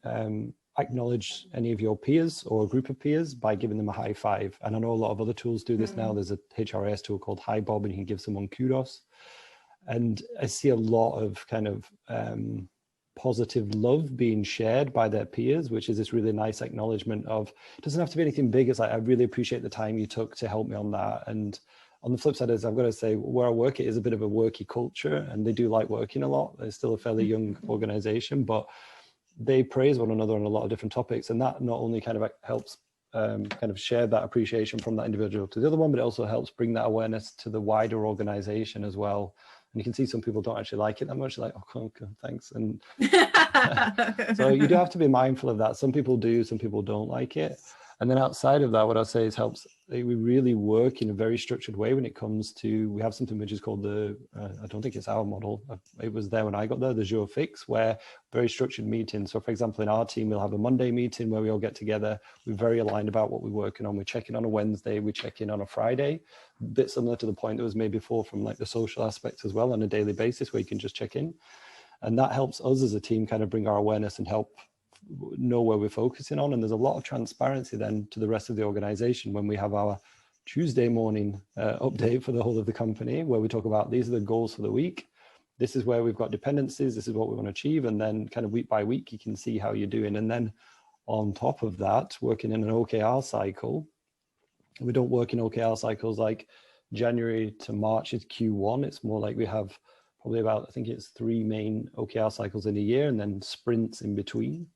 Speaker 3: acknowledge any of your peers or a group of peers by giving them a high five. And I know a lot of other tools do this now. There's a HRIS tool called Hi Bob, and you can give someone kudos. And I see a lot of kind of positive love being shared by their peers, which is this really nice acknowledgement of, it doesn't have to be anything big. It's like, I really appreciate the time you took to help me on that. And on the flip side is, I've got to say, where I work, it is a bit of a worky culture, and they do like working a lot. They're still a fairly young organization, but they praise one another on a lot of different topics, and that not only kind of helps kind of share that appreciation from that individual to the other one, but it also helps bring that awareness to the wider organization as well. And you can see some people don't actually like it that much, like, oh, okay, thanks. And so you do have to be mindful of that. Some people do, some people don't like it. And then outside of that, what I'd say is we really work in a very structured way when it comes to, we have something which is called I don't think it's our model, it was there when I got there, the jour fixe, where very structured meetings. So for example, in our team, we'll have a Monday meeting where we all get together. We're very aligned about what we're working on. We check in on a Wednesday, we check in on a Friday, a bit similar to the point that was made before from like the social aspects as well, on a daily basis where you can just check in. And that helps us as a team kind of bring our awareness and help know where we're focusing on. And there's a lot of transparency then to the rest of the organization when we have our Tuesday morning update for the whole of the company, where we talk about, these are the goals for the week, this is where we've got dependencies, this is what we want to achieve, and then kind of week by week you can see how you're doing. And then on top of that, working in an OKR cycle. We don't work in OKR cycles like January to March is Q1. It's more like we have probably about, I think it's 3 main OKR cycles in a year and then sprints in between.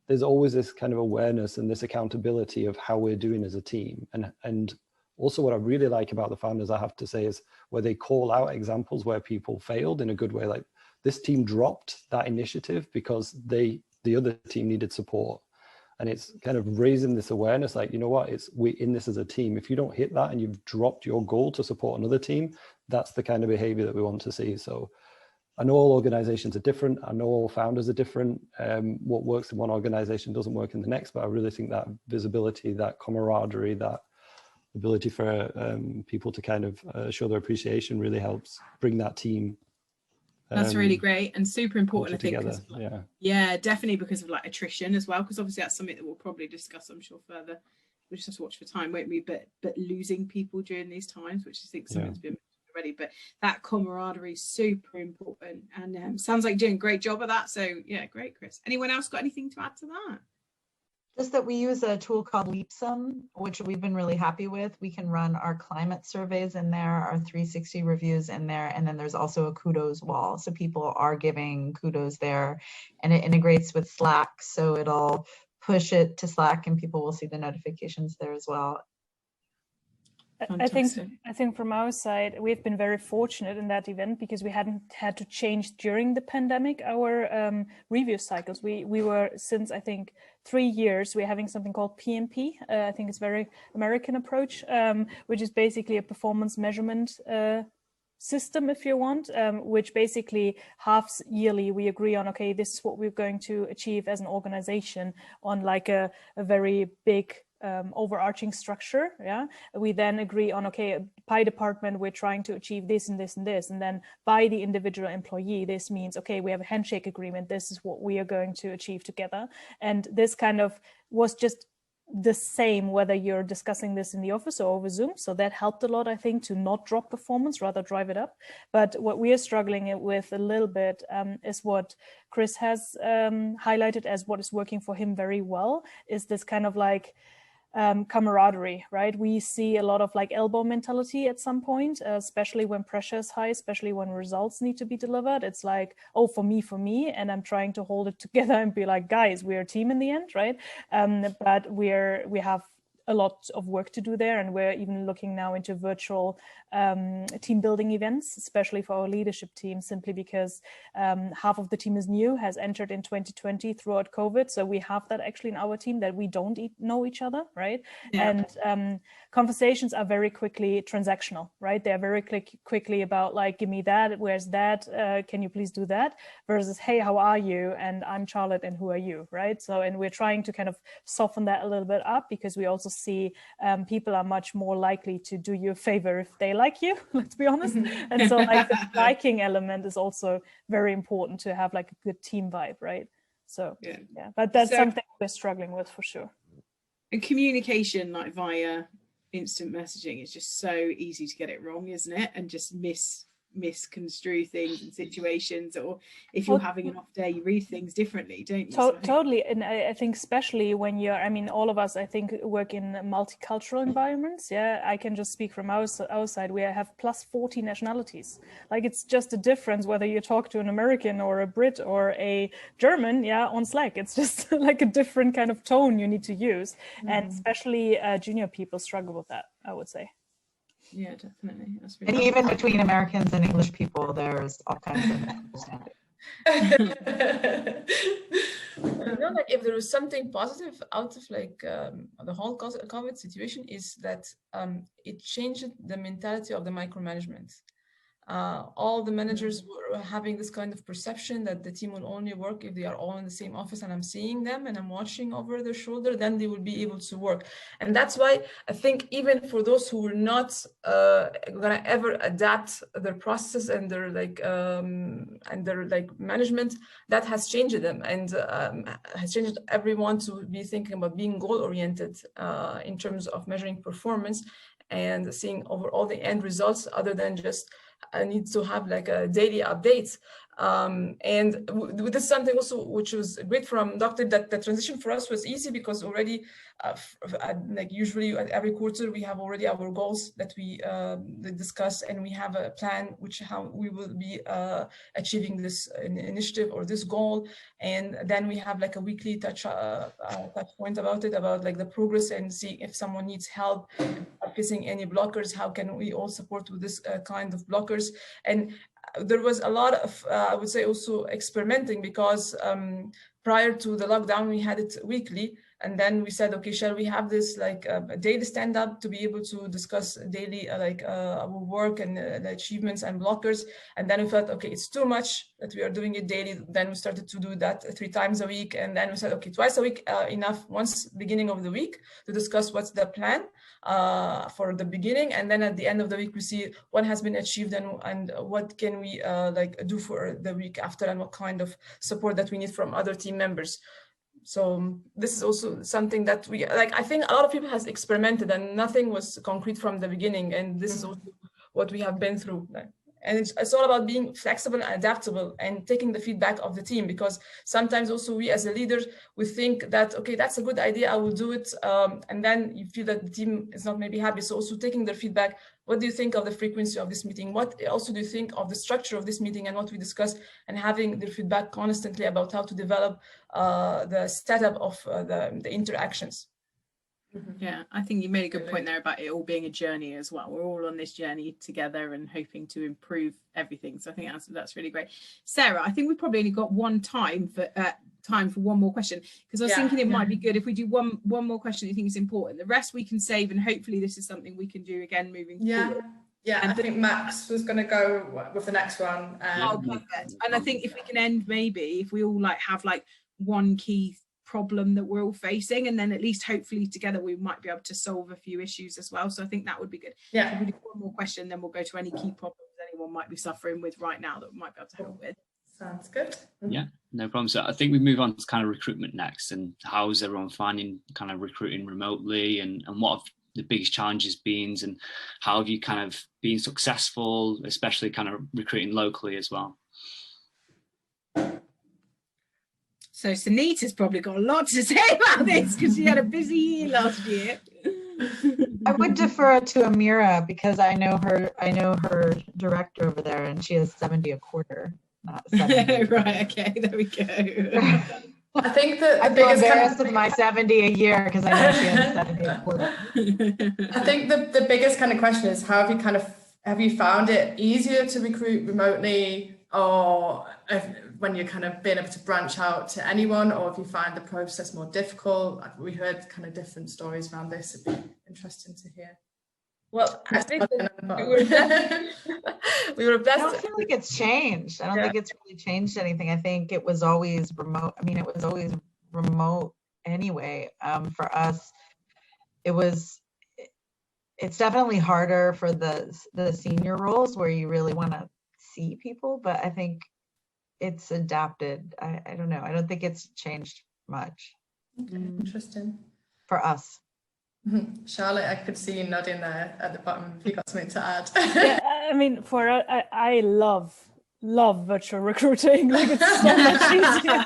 Speaker 3: There's always this kind of awareness and this accountability of how we're doing as a team. And also what I really like about the founders, I have to say, is where they call out examples where people failed in a good way. Like this team dropped that initiative because the other team needed support. And it's kind of raising this awareness, like, you know what, we're in this as a team. If you don't hit that and you've dropped your goal to support another team, that's the kind of behavior that we want to see. So I know all organizations are different. I know all founders are different. What works in one organization doesn't work in the next, but I really think that visibility, that camaraderie, that ability for people to kind of show their appreciation really helps bring that team.
Speaker 1: That's really great and super important, I think.
Speaker 3: Together.
Speaker 1: Yeah, definitely, because of like attrition as well, because obviously that's something that we'll probably discuss, I'm sure, further. We'll just have to watch for time, won't we? But losing people during these times, which I think something's been mentioned already, but that camaraderie is super important, and sounds like you're doing a great job of that. So yeah, great, Chris. Anyone else got anything to add to that?
Speaker 4: Just that we use a tool called Leapsome, which we've been really happy with. We can run our climate surveys in there, our 360 reviews in there, and then there's also a kudos wall. So people are giving kudos there, and it integrates with Slack. So it'll push it to Slack and people will see the notifications there as well.
Speaker 5: I think from our side, we've been very fortunate in that event because we hadn't had to change during the pandemic our review cycles. We were, since I think 3 years, we're having something called PMP. I think it's a very American approach, which is basically a performance measurement system, if you want, which basically half yearly we agree on, okay, this is what we're going to achieve as an organization on like a very big overarching structure. We then agree on, okay, by department we're trying to achieve this and this and this, and then by the individual employee this means, okay, we have a handshake agreement, this is what we are going to achieve together. And this kind of was just the same whether you're discussing this in the office or over Zoom, so that helped a lot, I think, to not drop performance, rather drive it up. But what we are struggling with a little bit is what Chris has highlighted as what is working for him very well, is this kind of like camaraderie, right? We see a lot of like elbow mentality at some point, especially when pressure is high, especially when results need to be delivered. It's like, oh, for me, and I'm trying to hold it together and be like, guys, we're a team in the end, right? But we have a lot of work to do there, and we're even looking now into virtual team building events, especially for our leadership team, simply because half of the team is new, has entered in 2020 throughout COVID. So we have that actually in our team, that we don't know each other, right? Yeah. And conversations are very quickly transactional, right? They're very quickly about like, give me that, where's that, can you please do that, versus, hey, how are you? And I'm Charlotte, and who are you, right? So, and we're trying to kind of soften that a little bit up, because we also see people are much more likely to do you a favor if they like you, let's be honest. And so like the liking element is also very important to have like a good team vibe, right? So yeah, but that's something we're struggling with for sure.
Speaker 1: And communication like via instant messaging is just so easy to get it wrong, isn't it? And just misconstrue things and situations, or if you're having an off day, you read things differently, don't you?
Speaker 5: Totally. And I think especially when you're, I mean, all of us, I think, work in multicultural environments. Yeah, I can just speak from our side. We have plus 40 nationalities. Like, it's just a difference whether you talk to an American or a Brit or a German, on Slack. It's just like a different kind of tone you need to use. And especially junior people struggle with that, I would say.
Speaker 1: Yeah, definitely. That's
Speaker 4: really, and even between Americans and English people, there's all kinds of misunderstanding.
Speaker 7: Like, if there was something positive out of like the whole COVID situation, is that it changed the mentality of the micromanagement. All the managers were having this kind of perception that the team will only work if they are all in the same office and I'm seeing them and I'm watching over their shoulder, then they will be able to work. And that's why I think even for those who were not gonna ever adapt their processes and their management, that has changed them and has changed everyone to be thinking about being goal-oriented in terms of measuring performance and seeing over all the end results, other than just I need to have like a daily updates. And this is something also which was great from Dr. that the transition for us was easy because already like usually at every quarter we have already our goals that we discuss, and we have a plan which how we will be achieving this initiative or this goal. And then we have like a weekly touch point about it, about like the progress, and see if someone needs help facing any blockers, how can we all support with this kind of blockers. And there was a lot of I would say also experimenting, because prior to the lockdown we had it weekly, and then we said, okay, shall we have this like a daily stand-up to be able to discuss daily our work and the achievements and blockers. And then we thought, okay, it's too much that we are doing it daily. Then we started to do that 3 times a week, and then we said, okay, twice a week enough, once beginning of the week to discuss what's the plan for the beginning, and then at the end of the week we see what has been achieved and what can we do for the week after, and what kind of support that we need from other team members. So this is also something that we like. I think a lot of people has experimented, and nothing was concrete from the beginning, and this is also what we have been through. And it's all about being flexible and adaptable and taking the feedback of the team, because sometimes also we as a leader, we think that, okay, that's a good idea, I will do it. And then you feel that the team is not maybe happy. So also taking their feedback. What do you think of the frequency of this meeting? What also do you think of the structure of this meeting and what we discussed, and having their feedback constantly about how to develop the setup of the interactions.
Speaker 1: Yeah, I think you made a good point there about it all being a journey as well. We're all on this journey together and hoping to improve everything. So I think that's really great. Sarah, I think we've probably only got time for one more question, because I was thinking it might be good if we do one more question that you think is important. The rest we can save, and hopefully this is something we can do again moving forward.
Speaker 2: Yeah, I think Max was going to go with the next one.
Speaker 1: Perfect. And I think if we can end, maybe if we all have one key problem that we're all facing, and then at least hopefully together we might be able to solve a few issues as well. So I think that would be good. So we do one more question, then we'll go to any key problems anyone might be suffering with right now that we might be able to help with.
Speaker 2: Sounds good.
Speaker 8: Yeah, no problem. So I think we move on to kind of recruitment next, and how's everyone finding kind of recruiting remotely, and what have the biggest challenges been, and how have you kind of been successful, especially kind of recruiting locally as well?
Speaker 1: So Sunita's probably got a lot to say about this, because she had a busy year last year.
Speaker 4: I would defer to Amira, because I know her director over there, and she has 70 a quarter, not 70.
Speaker 1: Right, okay, there we go.
Speaker 2: I think that
Speaker 4: I'm embarrassed with my 70 a year, because I know she has 70 a quarter.
Speaker 2: I think the biggest kind of question is, how have you found it easier to recruit remotely, or when you're kind of being able to branch out to anyone, or if you find the process more difficult? We heard kind of different stories around this. It'd be interesting to hear.
Speaker 7: Well, I think we were blessed.
Speaker 4: I don't feel like it's changed. I don't think it's really changed anything. I think it was always remote. I mean, it was always remote anyway. For us, it's definitely harder for the senior roles where you really want to see people, but I think it's adapted. I don't know. I don't think it's changed much.
Speaker 2: Okay, interesting.
Speaker 4: For us.
Speaker 2: Charlotte, I could see you nodding there at the bottom. Have you got something to add?
Speaker 5: Yeah, I mean, I love virtual recruiting. Like, it's so much easier.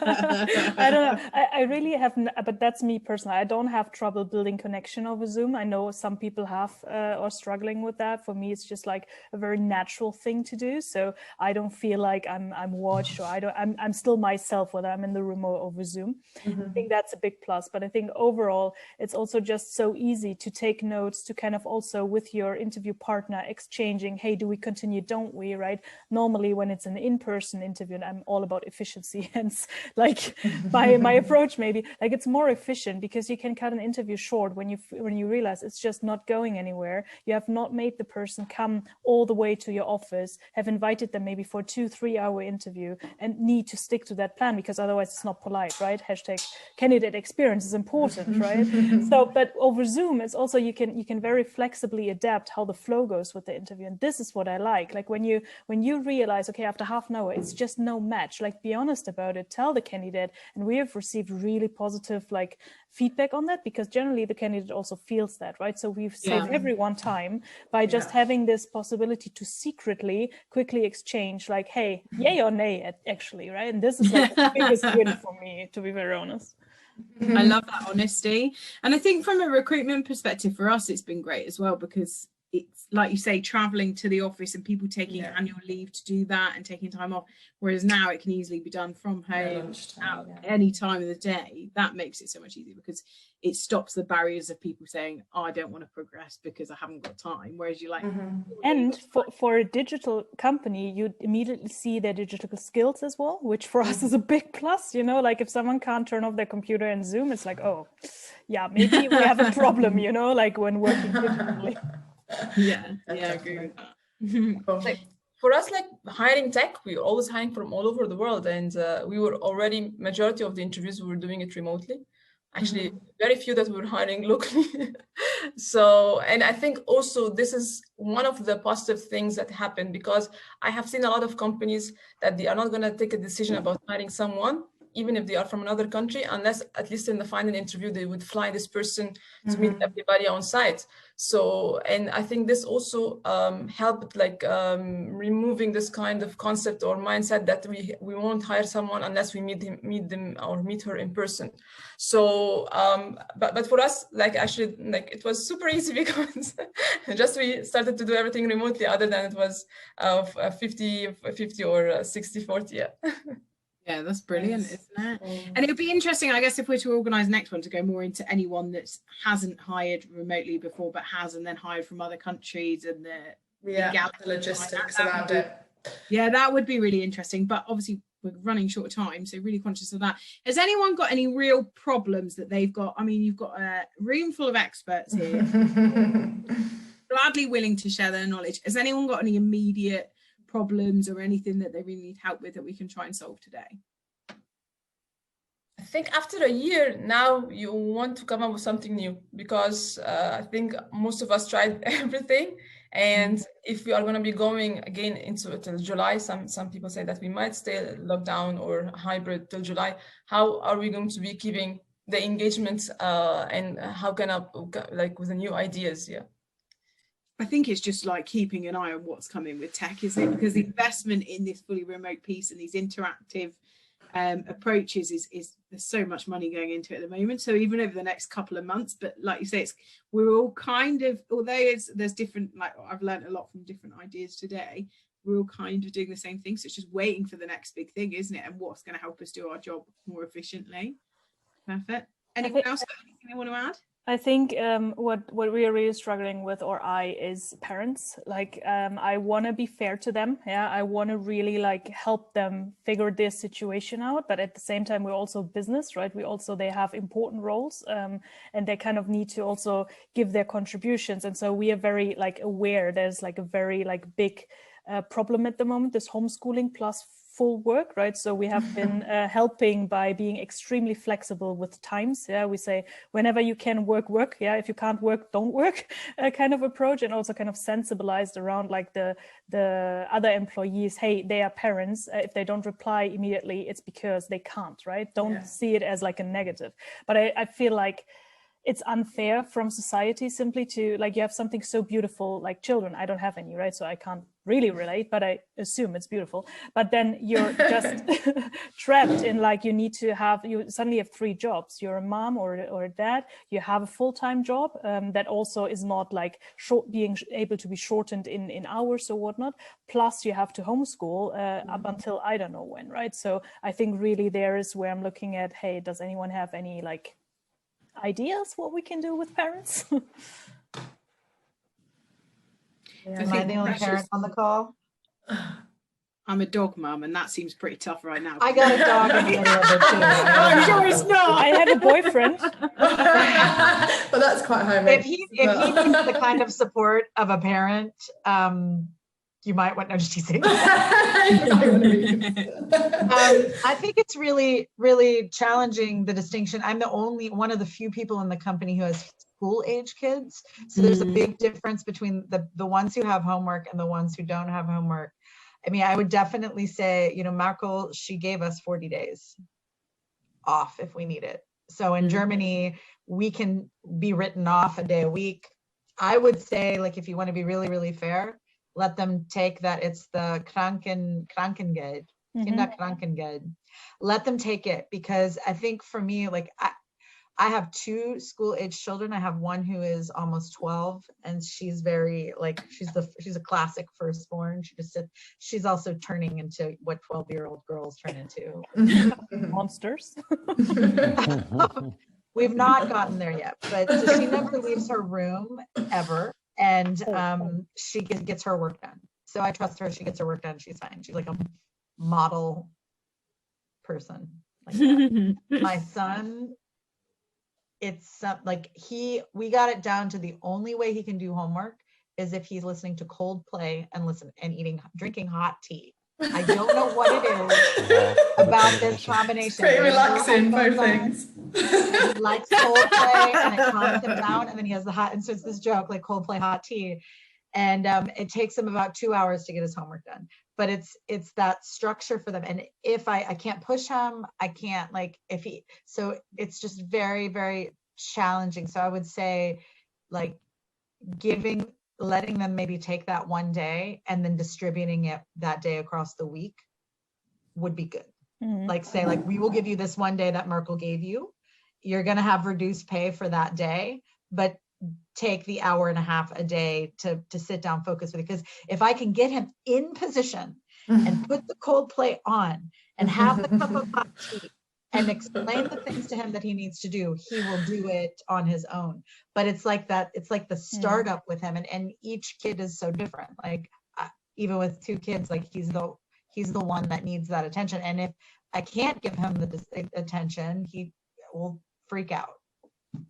Speaker 5: I don't know. I really have, but that's me personally. I don't have trouble building connection over Zoom. I know some people have or struggling with that. For me, it's just like a very natural thing to do. So I don't feel like I'm watched, or I'm still myself, whether I'm in the room or over Zoom. I think that's a big plus. But I think overall, it's also just so easy to take notes, to kind of also with your interview partner exchanging, hey, do we continue? Don't we? Right? Normally when it's an in-person interview, and I'm all about efficiency, hence like my approach, maybe like it's more efficient because you can cut an interview short when you realize it's just not going anywhere. You have not made the person come all the way to your office, have invited them maybe for a 2-3 hour interview, and need to stick to that plan, because otherwise it's not polite, right? Hashtag candidate experience is important, right? So, but over Zoom, it's also you can very flexibly adapt how the flow goes with the interview, and this is what I like. Like when you realize, okay, I've after half an hour, it's just no match. Like, be honest about it, tell the candidate. And we have received really positive like feedback on that, because generally the candidate also feels that, right? So we've saved everyone time by just having this possibility to secretly quickly exchange like, hey, yay or nay, actually, right? And this is like the biggest win for me, to be very honest.
Speaker 1: I love that honesty. And I think from a recruitment perspective for us, it's been great as well, because it's like you say, traveling to the office and people taking annual leave to do that and taking time off, whereas now it can easily be done from home at any time of the day. That makes it so much easier, because it stops the barriers of people saying, oh, I don't want to progress because I haven't got time, whereas you're like
Speaker 5: and for a digital company, you immediately see their digital skills as well, which for us is a big plus. You know, like if someone can't turn off their computer and Zoom, it's like, oh yeah, maybe we have a problem, you know, like when working digitally.
Speaker 1: I agree with that.
Speaker 7: Like, for us, like hiring tech, we're always hiring from all over the world, and we were already, majority of the interviews we were doing it remotely. Actually, very few that we were hiring locally. So, and I think also this is one of the positive things that happened, because I have seen a lot of companies that they are not going to take a decision about hiring someone, even if they are from another country, unless at least in the final interview, they would fly this person to meet everybody on site. So, and I think this also helped like removing this kind of concept or mindset that we won't hire someone unless we meet them or meet her in person. So, but for us, like actually, like it was super easy, because just we started to do everything remotely, other than it was 50 or 60-40, yeah.
Speaker 1: Yeah, that's brilliant, isn't it? And it'll be interesting, I guess, if we're to organise next one, to go more into anyone that hasn't hired remotely before, but has, and then hired from other countries, and the
Speaker 2: logistics around it.
Speaker 1: Yeah, that would be really interesting. But obviously, we're running short of time, so really conscious of that. Has anyone got any real problems that they've got? I mean, you've got a room full of experts here, gladly willing to share their knowledge. Has anyone got any immediate problems or anything that they really need help with that we can try and solve today?
Speaker 7: I think after a year now, you want to come up with something new, because I think most of us tried everything. And if we are going to be going again into till July, some people say that we might stay lockdown or hybrid till July. How are we going to be keeping the engagement and how can I, like with the new ideas? Yeah.
Speaker 1: I think it's just like keeping an eye on what's coming with tech, isn't it? Because the investment in this fully remote piece and these interactive approaches is there's so much money going into it at the moment. So even over the next couple of months, but like you say, we're all kind of, although there's different, like I've learned a lot from different ideas today, we're all kind of doing the same thing. So it's just waiting for the next big thing, isn't it? And what's going to help us do our job more efficiently. Perfect. Anyone else got anything they want to add?
Speaker 5: I think what we are really struggling with, or is parents. Like I want to be fair to them. Yeah, I want to really like help them figure this situation out. But at the same time, we're also business, right? They have important roles, and they kind of need to also give their contributions. And so we are very like aware. There's like a very like big problem at the moment. This homeschooling plus full work, right? So we have been helping by being extremely flexible with times. Yeah, we say whenever you can work. Yeah, if you can't work, don't work, kind of approach, and also kind of sensibilized around like the other employees. Hey, they are parents. If they don't reply immediately, it's because they can't, right? Don't see it as like a negative. But I feel like it's unfair from society simply to like, you have something so beautiful like children. I don't have any, right? So I can't really relate, but I assume it's beautiful. But then you're just trapped in like, you suddenly have 3 jobs. You're a mom or a dad. You have a full-time job that also is not like being able to be shortened in hours or whatnot. Plus you have to homeschool up until I don't know when, right? So I think really there is where I'm looking at, hey, does anyone have any like ideas what we can do with parents?
Speaker 4: Am I the only parent on the call?
Speaker 1: I'm a dog mum, and that seems pretty tough right now.
Speaker 4: I got a dog in the middle of it too.
Speaker 1: I'm sure it's not.
Speaker 5: I have a boyfriend.
Speaker 2: But that's quite homey.
Speaker 4: If he needs the kind of support of a parent, you might want, no, just teasing. I think it's really, really challenging, the distinction. I'm the only one of the few people in the company who has school age kids. So there's a big difference between the ones who have homework and the ones who don't have homework. I mean, I would definitely say, Merkel, she gave us 40 days off if we need it. So in Germany, we can be written off a day a week. I would say, like, if you want to be really, really fair, let them take that. It's the Krankengeld, Kinderkrankengeld. Let them take it, because I think for me, like, I have 2 school-age children. I have one who is almost 12, and she's very, like, she's a classic firstborn. She's also turning into what 12-year-old girls turn into.
Speaker 5: Monsters.
Speaker 4: We've not gotten there yet, but so she never leaves her room ever, and she gets her work done. So I trust her. She gets her work done. She's fine. She's like a model person. Like that. My son, it's like we got it down to the only way he can do homework is if he's listening to Coldplay and drinking hot tea. I don't know what it is about this combination.
Speaker 2: Pretty relaxing, both things.
Speaker 4: He likes Coldplay and it calms him down, and then he has the hot, and so it's this joke, like Coldplay hot tea, and it takes him about 2 hours to get his homework done. But it's that structure for them, and if I can't push him, I can't, like, so it's just very, very challenging. So I would say, like, letting them maybe take that one day and then distributing it that day across the week would be good. Like, say, like, we will give you this one day that Merkel gave you. You're going to have reduced pay for that day, but take the hour and a half a day to sit down, focus with it. Because if I can get him in position and put the Coldplay on and have the cup of hot tea and explain the things to him that he needs to do, he will do it on his own. But it's like that, it's like the startup with him, and each kid is so different. Like, even with 2 kids, like, he's the one that needs that attention. And if I can't give him the attention, he will freak out.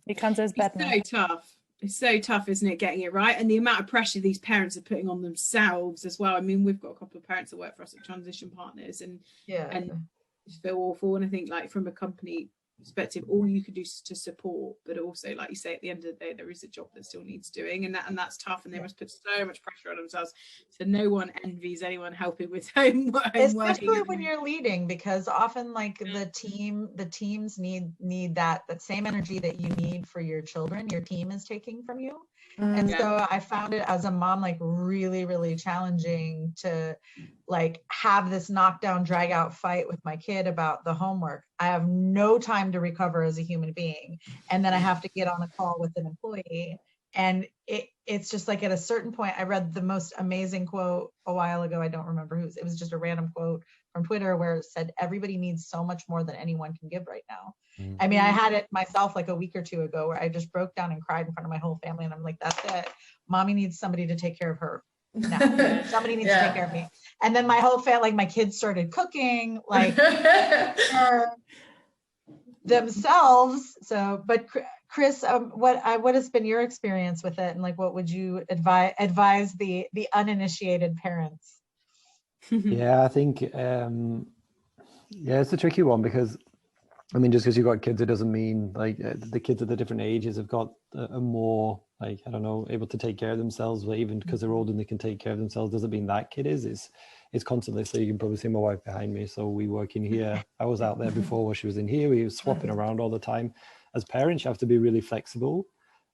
Speaker 5: Becomes as Batman.
Speaker 1: It's so tough. It's so tough, isn't it, getting it right? And the amount of pressure these parents are putting on themselves as well. I mean, we've got a couple of parents that work for us at Transition Partners, and it's feel awful. And I think, like, from a company perspective, all you can do is to support, but also, like you say, at the end of the day, there is a job that still needs doing, and that's tough, and they must put so much pressure on themselves. So no one envies anyone helping with homework,
Speaker 4: especially when you're leading, because often, like, the teams need that same energy that you need for your children, your team is taking from you. And so I found it as a mom, like, really, really challenging to, like, have this knockdown, drag out fight with my kid about the homework. I have no time to recover as a human being. And then I have to get on a call with an employee. And it's just like, at a certain point, I read the most amazing quote a while ago. I don't remember whose. It was just a random quote from Twitter where it said, everybody needs so much more than anyone can give right now. I mean, I had it myself like a week or 2 ago where I just broke down and cried in front of my whole family. And I'm like, that's it. Mommy needs somebody to take care of her. No, somebody needs to take care of me. And then my whole family, like, my kids started cooking, like, themselves. So, but Chris, what has been your experience with it, and, like, what would you advise the uninitiated parents?
Speaker 3: Yeah, I think it's a tricky one, because, I mean, just because you've got kids, it doesn't mean, like, the kids at the different ages have got a more, like, I don't know, able to take care of themselves. But even because they're older and they can take care of themselves doesn't mean that kid is. It's constantly. So you can probably see my wife behind me. So we work in here. I was out there before where she was in here. We were swapping around all the time. As parents, you have to be really flexible,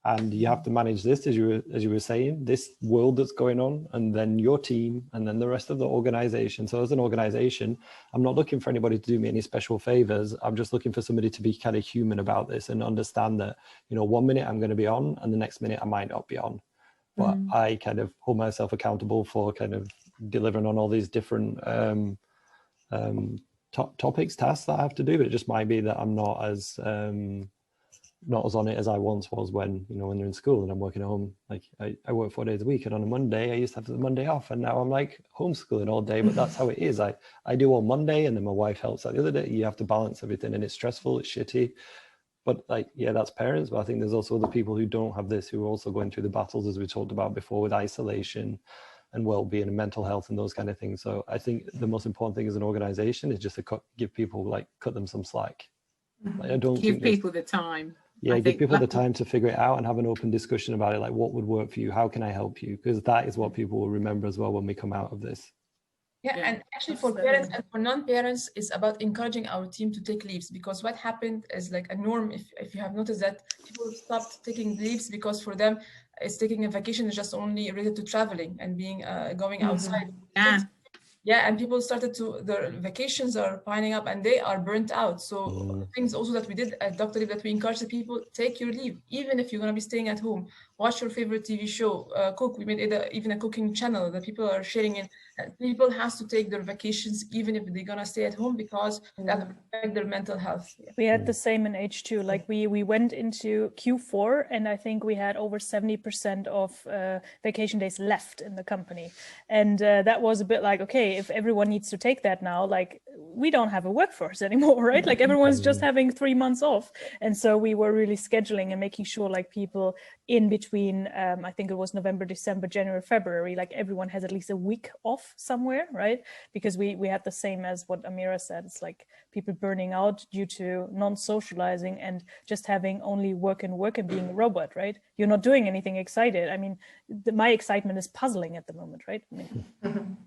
Speaker 3: and you have to manage this, as you were saying, this world that's going on, and then your team, and then the rest of the organization. So as an organization, I'm not looking for anybody to do me any special favors. I'm just looking for somebody to be kind of human about this and understand that, 1 minute I'm going to be on, and the next minute I might not be on. But I kind of hold myself accountable for kind of delivering on all these different topics, tasks that I have to do. But it just might be that I'm not as on it as I once was when they're in school and I'm working at home. Like, I work 4 days a week, and on a Monday I used to have the Monday off, and now I'm like homeschooling all day. But that's how it is. I do on Monday, and then my wife helps out the other day. You have to balance everything, and it's stressful, it's shitty. But, like, yeah, that's parents. But I think there's also other people who don't have this, who are also going through the battles, as we talked about before, with isolation and well-being and mental health and those kind of things. So I think the most important thing as an organization is just to give people, like, cut them some slack. Like, I don't
Speaker 1: give people the time.
Speaker 3: Yeah, give people the time to figure it out and have an open discussion about it. Like, what would work for you? How can I help you? Because that is what people will remember as well when we come out of this.
Speaker 7: Yeah,
Speaker 1: Yeah,
Speaker 7: and actually for
Speaker 1: absolutely.
Speaker 7: parents and for non-parents, it's about encouraging our team to take leaves, because what happened is like a norm. If you have noticed that people stopped taking leaves because for them, it's taking a vacation is just only related to traveling and being going outside.
Speaker 1: Yeah.
Speaker 7: Yeah, and people started to, their vacations are piling up and they are burnt out. So things also that we did at Dr. Leave, that we encourage the people, take your leave, even if you're going to be staying at home, watch your favorite TV show, cook. We made even a cooking channel that people are sharing in. People has to take their vacations, even if they're going to stay at home, because that affects their mental health. Yeah.
Speaker 5: We had the same in H2. Like we went into Q4 and I think we had over 70% of vacation days left in the company. And that was a bit like, okay, if everyone needs to take that now, like we don't have a workforce anymore, right? Like everyone's just having 3 months off. And so we were really scheduling and making sure like people in between, I think it was November, December, January, February, like everyone has at least a week off somewhere, right? Because we had the same as what Amira said. It's like people burning out due to non-socializing and just having only work and being a robot, right? You're not doing anything excited. I mean, my excitement is puzzling at the moment, right? I mean,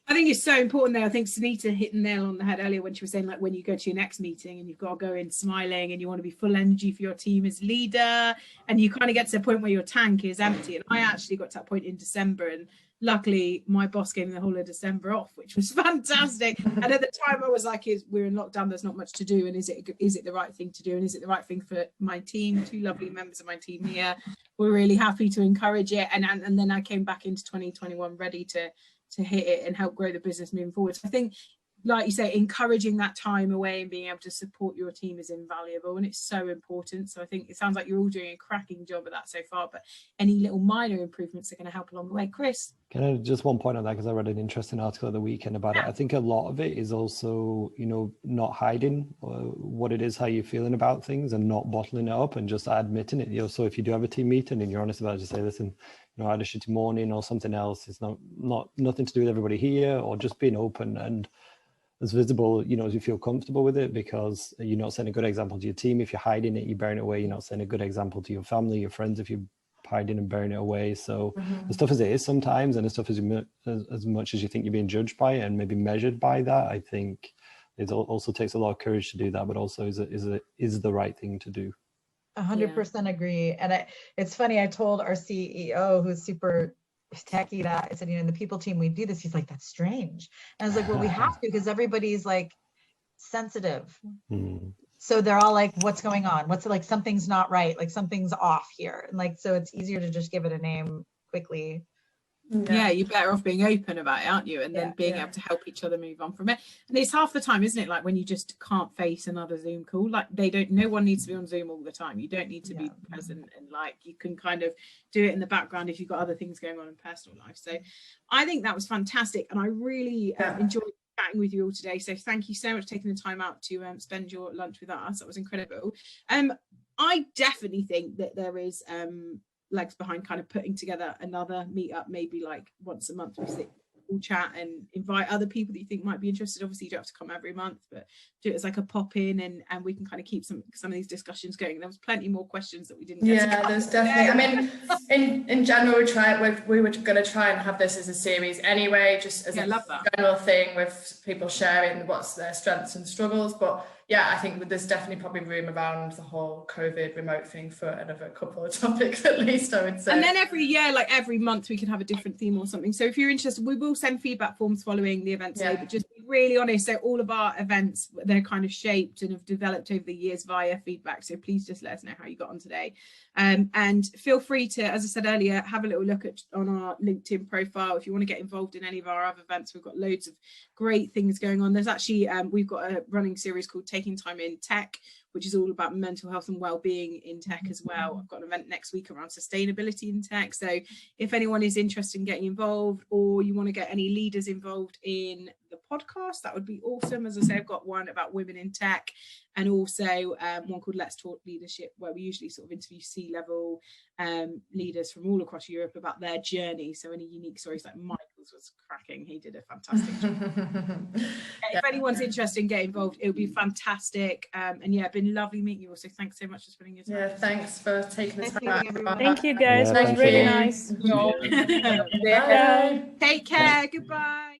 Speaker 1: I think it's so important there. I think Sunita hit the nail on the head earlier when she was saying, like, when you go to your next meeting and you've got to go in smiling and you want to be full energy for your team as leader, and you kind of get to a point where your tank is empty. And I actually got to that point in December, and luckily my boss gave me the whole of December off, which was fantastic. And at the time I was like, we're in lockdown, there's not much to do, and is it the right thing to do, and is it the right thing for my team? 2 lovely members of my team here, we're really happy to encourage it. And then I came back into 2021 ready to hit it and help grow the business moving forward. So I think, like you say, encouraging that time away and being able to support your team is invaluable, and it's so important. So I think it sounds like you're all doing a cracking job at that so far, but any little minor improvements are going to help along the way. Chris?
Speaker 3: Can I just one point on that, because I read an interesting article at the weekend about it. I think a lot of it is also, not hiding what it is, how you're feeling about things, and not bottling it up and just admitting it. So if you do have a team meeting and you're honest about it, just say, listen, I had a shitty morning or something else. It's nothing to do with everybody here, or just being open and as visible, as you feel comfortable with it, because you're not setting a good example to your team. If you're hiding it, you're bearing it away. You're not setting a good example to your family, your friends, if you're hiding and bearing it away. So the stuff as it is sometimes, and the stuff as much as you think you're being judged by it and maybe measured by that, I think it also takes a lot of courage to do that, but also is the right thing to do.
Speaker 4: 100% agree. And it's funny, I told our CEO, who's super techie, that I said, in the people team, we do this. He's like, that's strange. And I was like, well, we have to, because everybody's like sensitive. So they're all like, what's going on? What's like, something's not right. Like something's off here. And like, so it's easier to just give it a name quickly.
Speaker 1: Yeah, you're better off being open about it, aren't you? And then being able to help each other move on from it. And it's half the time, isn't it? Like when you just can't face another Zoom call, like no one needs to be on Zoom all the time. You don't need to be present, and like you can kind of do it in the background if you've got other things going on in personal life. So I think that was fantastic. And I really enjoyed chatting with you all today. So thank you so much for taking the time out to spend your lunch with us. That was incredible. I definitely think that there is legs behind kind of putting together another meetup, maybe like once a month. We sit, we'll chat and invite other people that you think might be interested. Obviously you don't have to come every month, but do it as like a pop in, and we can kind of keep some of these discussions going. There was plenty more questions that we didn't get to
Speaker 2: there's definitely, I mean, in general we were going to try and have this as a series anyway, just as a general thing, with people sharing what's their strengths and struggles. But I think there's definitely probably room around the whole COVID remote thing for another couple of topics at least, I would say.
Speaker 1: And then every year, like every month, we can have a different theme or something. So if you're interested, we will send feedback forms following the event today, but just be really honest. So all of our events, they're kind of shaped and have developed over the years via feedback. So please just let us know how you got on today. And feel free to, as I said earlier, have a little look on our LinkedIn profile. If you want to get involved in any of our other events, we've got loads of great things going on. There's actually, we've got a running series called Taking Time in Tech, which is all about mental health and well-being in tech as well. I've got an event next week around sustainability in tech. So if anyone is interested in getting involved, or you want to get any leaders involved in the podcast, that would be awesome. As I say, I've got one about women in tech, and also one called Let's Talk Leadership, where we usually sort of interview C-level leaders from all across Europe about their journey. So any unique stories, like Michael's was cracking. He did a fantastic job. If anyone's interested in getting involved, it would be fantastic. And been lovely meeting you all. So thanks so much for spending your time.
Speaker 2: Thanks for taking the time out.
Speaker 5: Thank you guys. It was really nice.
Speaker 2: Bye.
Speaker 1: Take care. Goodbye.